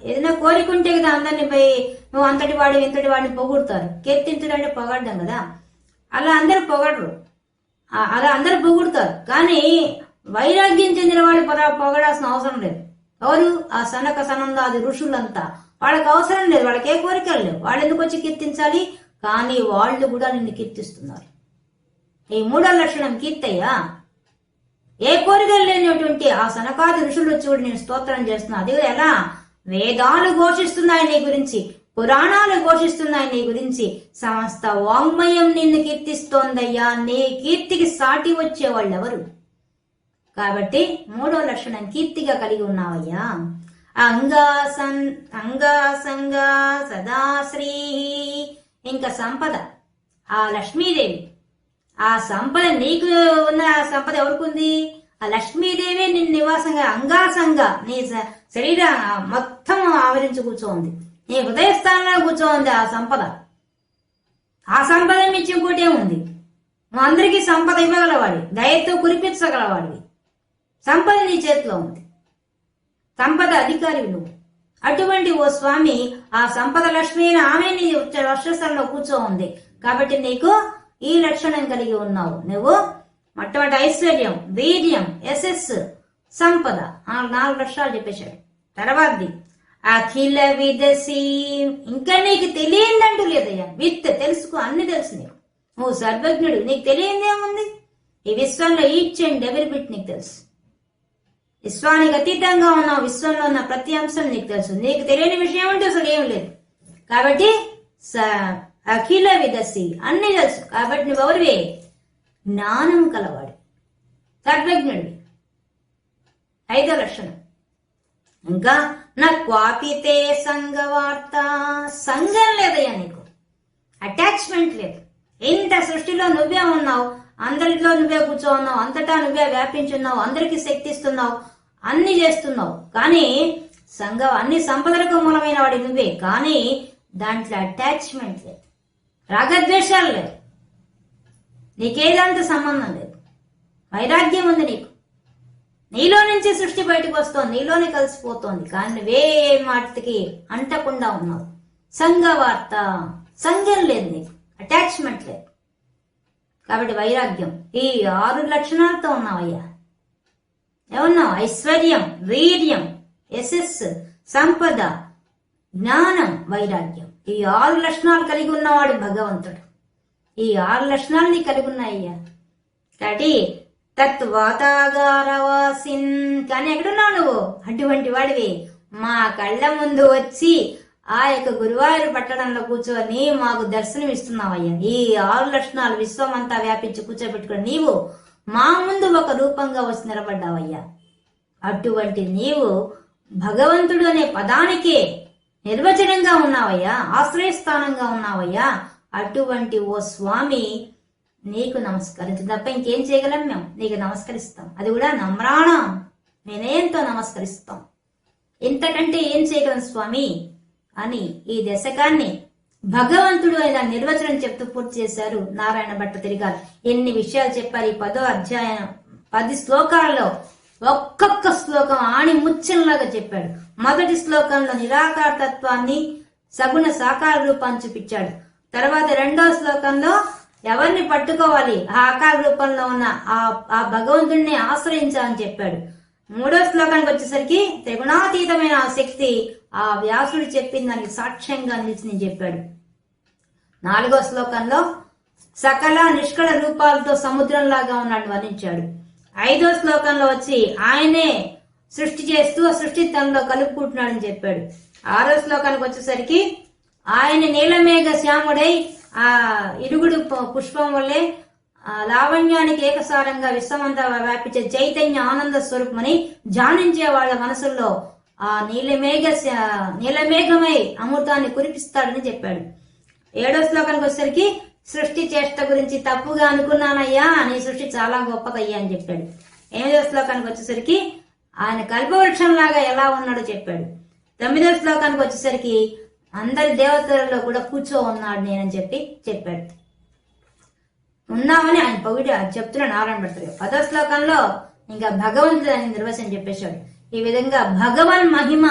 [SPEAKER 1] ఏదైనా కోరిక ఉంటే కదా అందరిని పోయి నువ్వు అంతటి వాడి ఇంతటి వాడిని పొగుడతారు. కీర్తించడం అంటే పొగడడం కదా. అలా అందరు పొగడరు, అలా అందరు పొగుడతారు. కానీ వైరాగ్యం చెందిన వాళ్ళు పొగడాల్సిన అవసరం లేదు. ఎవరు? ఆ సనక సనందాది ఋషులంతా. వాళ్ళకి అవసరం లేదు, వాళ్ళకి ఏ కోరికలు లేవు. వాళ్ళు ఎందుకు వచ్చి కీర్తించాలి? కానీ వాళ్ళు కూడా నిన్ను కీర్తిస్తున్నారు. ఈ మూడో లక్షణం కీర్తయ్యా. ఏ కోరికలు లేనటువంటి ఆ సనకాది ఋషులు చూడు నేను స్తోత్రం చేస్తున్నా. అది ఎలా? వేదాలు ఘోషిస్తున్నాయి నీ గురించి, పురాణాలు ఘోషిస్తున్నాయి నీ గురించి, సమస్త వాంగ్మయం నిన్ను కీర్తిస్తోందయ్యా. నీ కీర్తికి సాటి వచ్చేవాళ్ళు ఎవరు? కాబట్టి మూడో లక్షణం కీర్తిగా కలిగి ఉన్నావయ్యా. అంగాసంగా సదాశ్రీ, ఇంకా సంపద, ఆ లక్ష్మీదేవి. ఆ సంపద నీకు ఉన్న సంపద ఎవరికి? ఆ లక్ష్మీదేవి నిన్ను నివాసంగా అంగాసంగా నీ శరీరం మొత్తం ఆవరించి కూర్చోంది, నీ హృదయ స్థానంలో కూర్చోంది ఆ సంపద. ఆ సంపద మించి ఇంకోటే ఉంది. నువ్వు అందరికీ సంపద ఇవ్వగలవాడి, దయతో కురిపించగలవాడివి. సంపద నీ చేతిలో ఉంది, సంపద అధికారి నువ్వు. అటువంటి ఓ స్వామి ఆ సంపద లక్ష్మి ఆమె నీ వక్షస్థలంలో కూర్చో ఉంది. కాబట్టి నీకు ఈ లక్షణం కలిగి ఉన్నావు. నువ్వు మొట్టమొదటి ఐశ్వర్యం, వీర్యం, యశస్సు, సంపద, 4 లక్షణాలు చెప్పేశాడు. తర్వాతది అఖిల విదసి, ఇంకా నీకు తెలియందంటూ లేదయ్యా. తెలుసుకో, అన్ని తెలుసు నీకు. నువ్వు సర్వజ్ఞుడు, నీకు తెలియందేముంది? ఈ విశ్వంలో ఈచ్ అండ్ ఎవరీ బిట్ నీకు తెలుసు. విశ్వానికి అతీతంగా ఉన్నావు, విశ్వంలో ఉన్న ప్రతి అంశం నీకు తెలుసు. నీకు తెలియని విషయం అంటే అసలు ఏం లేదు. కాబట్టి అఖిల విదసి, అన్ని తెలుసు. కాబట్టి నువ్వెవరివే? జ్ఞానం కలవాడు, సర్వజ్ఞుడివి. 5వ లక్షణం. ఇంకా నా క్వాపితే సంగవార్త, సంఘం లేదయ్యా నీకు, అటాచ్మెంట్ లేదు. ఇంత సృష్టిలో నువ్వే ఉన్నావు, అందరిలో నువ్వే కూర్చో ఉన్నావు, అంతటా నువ్వే వ్యాపించున్నావు, అందరికీ శక్తి ఇస్తున్నావు, అన్ని చేస్తున్నావు. కానీ అన్ని సంపదలకు మూలమైన వాడి నువ్వే. కానీ దాంట్లో అటాచ్మెంట్ లేదు, రాగద్వేషాలు లేదు, నీకేదంత సంబంధం లేదు. వైరాగ్యం ఉంది నీకు. నీలో నుంచి సృష్టి బయటకు వస్తోంది, నీలోనే కలిసిపోతోంది. కానీ నువ్వే మాటకి అంటకుండా ఉన్నావు. సంఘవార్త, సంఘం లేదు నీకు, అటాచ్మెంట్ లేదు. కాబట్టి వైరాగ్యం, ఈ 6 లక్షణాలతో ఉన్నావయ్యా. ఏమన్నావు? ఐశ్వర్యం, వీర్యం, యశస్సు, సంపద, జ్ఞానం, వైరాగ్యం. ఈ 6 లక్షణాలు కలిగి ఉన్నవాడు భగవంతుడు. ఈ 6 లక్షణాలు నీ కలిగి ఉన్నాయ్యా. కాబట్టి తత్వాతాగారవాసిన్, కానీ ఎక్కడున్నావు నువ్వు? అటువంటి వాడివి. మా కళ్ళ ముందు వచ్చి ఆ యొక్క గురువాయూరు పట్టణంలో కూర్చొని మాకు దర్శనం ఇస్తున్నావయ్యా. ఈ 6 లక్షణాలు విశ్వం అంతా వ్యాపించి కూర్చోబెట్టుకుని నీవు మా ముందు ఒక రూపంగా వచ్చి నిలబడ్డావయ్యా. అటువంటి నీవు భగవంతుడు అనే పదానికే నిర్వచనంగా ఉన్నావయ్యా, ఆశ్రయస్థానంగా ఉన్నావయ్యా. అటువంటి ఓ స్వామి నీకు నమస్కరించు తప్ప ఇంకేం చేయగలం మేము? నీకు నమస్కరిస్తాం, అది కూడా నమ్రాణం, వినయంతో నమస్కరిస్తాం. ఇంతకంటే ఏం చేయగలం స్వామి అని ఈ దశకాన్ని భగవంతుడు అయిన నిర్వచనం చెప్తూ పూర్తి చేశారు నారాయణ భట్టతిరి గారు. ఎన్ని విషయాలు చెప్పారు ఈ 10వ అధ్యాయం 10 శ్లోకాలలో. ఒక్కొక్క శ్లోకం ఆణి ముత్యంలాగా చెప్పాడు. మొదటి శ్లోకంలో నిరాకార తత్వాన్ని సగుణ సాకార రూపాన్ని చూపించాడు. తర్వాత 2వ శ్లోకంలో ఎవరిని పట్టుకోవాలి, ఆ ఆకార రూపంలో ఉన్న ఆ భగవంతుడిని ఆశ్రయించాలని చెప్పాడు. 3వ శ్లోకానికి వచ్చేసరికి త్రిగుణాతీతమైన ఆ శక్తి ఆ వ్యాసుడు చెప్పిన దానికి సాక్ష్యంగా నిలిచి చెప్పాడు. 4వ శ్లోకంలో సకల నిష్కళ రూపాలతో సముద్రంలాగా ఉన్నాడు వర్ణించాడు. 5వ శ్లోకంలో వచ్చి ఆయనే సృష్టి చేస్తూ ఆ సృష్టి తనలో కలుపుకుంటున్నాడని చెప్పాడు. 6వ శ్లోకానికి వచ్చేసరికి ఆయన నీలమేఘ శ్యాముడై ఆ ఇరుగుడు పుష్పం వల్లే లావణ్యానికి ఏకసారంగా విశ్వమంతా వ్యాపించే చైతన్య ఆనంద స్వరూపమని ధ్యానించే వాళ్ళ మనసుల్లో ఆ నీలమేఘమై అమృతాన్ని కురిపిస్తాడని చెప్పాడు. 7వ శ్లోకానికి వచ్చేసరికి సృష్టి చేష్ట గురించి తప్పుగా అనుకున్నానయ్యా, నీ సృష్టి చాలా గొప్పదయ్యా అని చెప్పాడు. 8వ శ్లోకానికి వచ్చేసరికి ఆయన కల్పవృక్షంలాగా ఎలా ఉన్నాడో చెప్పాడు. 9వ శ్లోకానికి వచ్చేసరికి అందరి దేవతలలో కూడా కూర్చో ఉన్నాడు నేనని చెప్పాడు. ఉన్నామని ఆయన పొగిడి చెప్తున్న నారాయణ భట్టతిరి. 10వ శ్లోకంలో ఇంకా భగవంతుడు అని నిర్వచనం చెప్పేశాడు. ఈ విధంగా భగవన్ మహిమ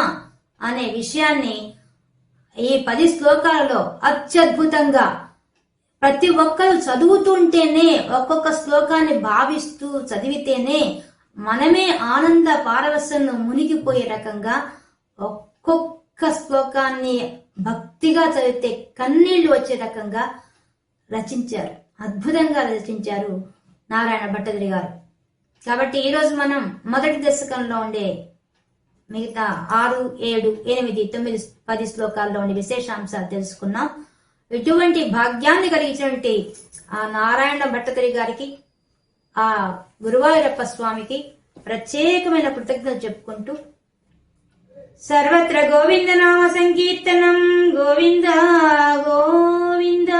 [SPEAKER 1] అనే విషయాన్ని ఈ 10 శ్లోకాలలో అత్యద్భుతంగా ప్రతి ఒక్కరు చదువుతుంటేనే, ఒక్కొక్క శ్లోకాన్ని భావిస్తూ చదివితేనే మనమే ఆనంద పారవశ్యంలో మునిగిపోయే రకంగా ఒక్కొక్క శ్లోకాన్ని భక్తిగా చదివితే కన్నీళ్లు వచ్చే రకంగా రచించారు. అద్భుతంగా రచించారు నారాయణ భట్టతిరి గారు. కాబట్టి ఈరోజు మనం మొదటి దశకంలో ఉండే మిగతా 6, 7, 8, 9, 10 శ్లోకాల్లో ఉండే విశేషాంశాలు తెలుసుకున్నాం. ఇటువంటి భాగ్యాన్ని కలిగించినటువంటి ఆ నారాయణ భట్టతిరి గారికి, ఆ గురువాయూరప్ప స్వామికి ప్రత్యేకమైన కృతజ్ఞతలు చెప్పుకుంటూ సర్వత్ర గోవింద నామ సంకీర్తనం గోవింద గోవింద.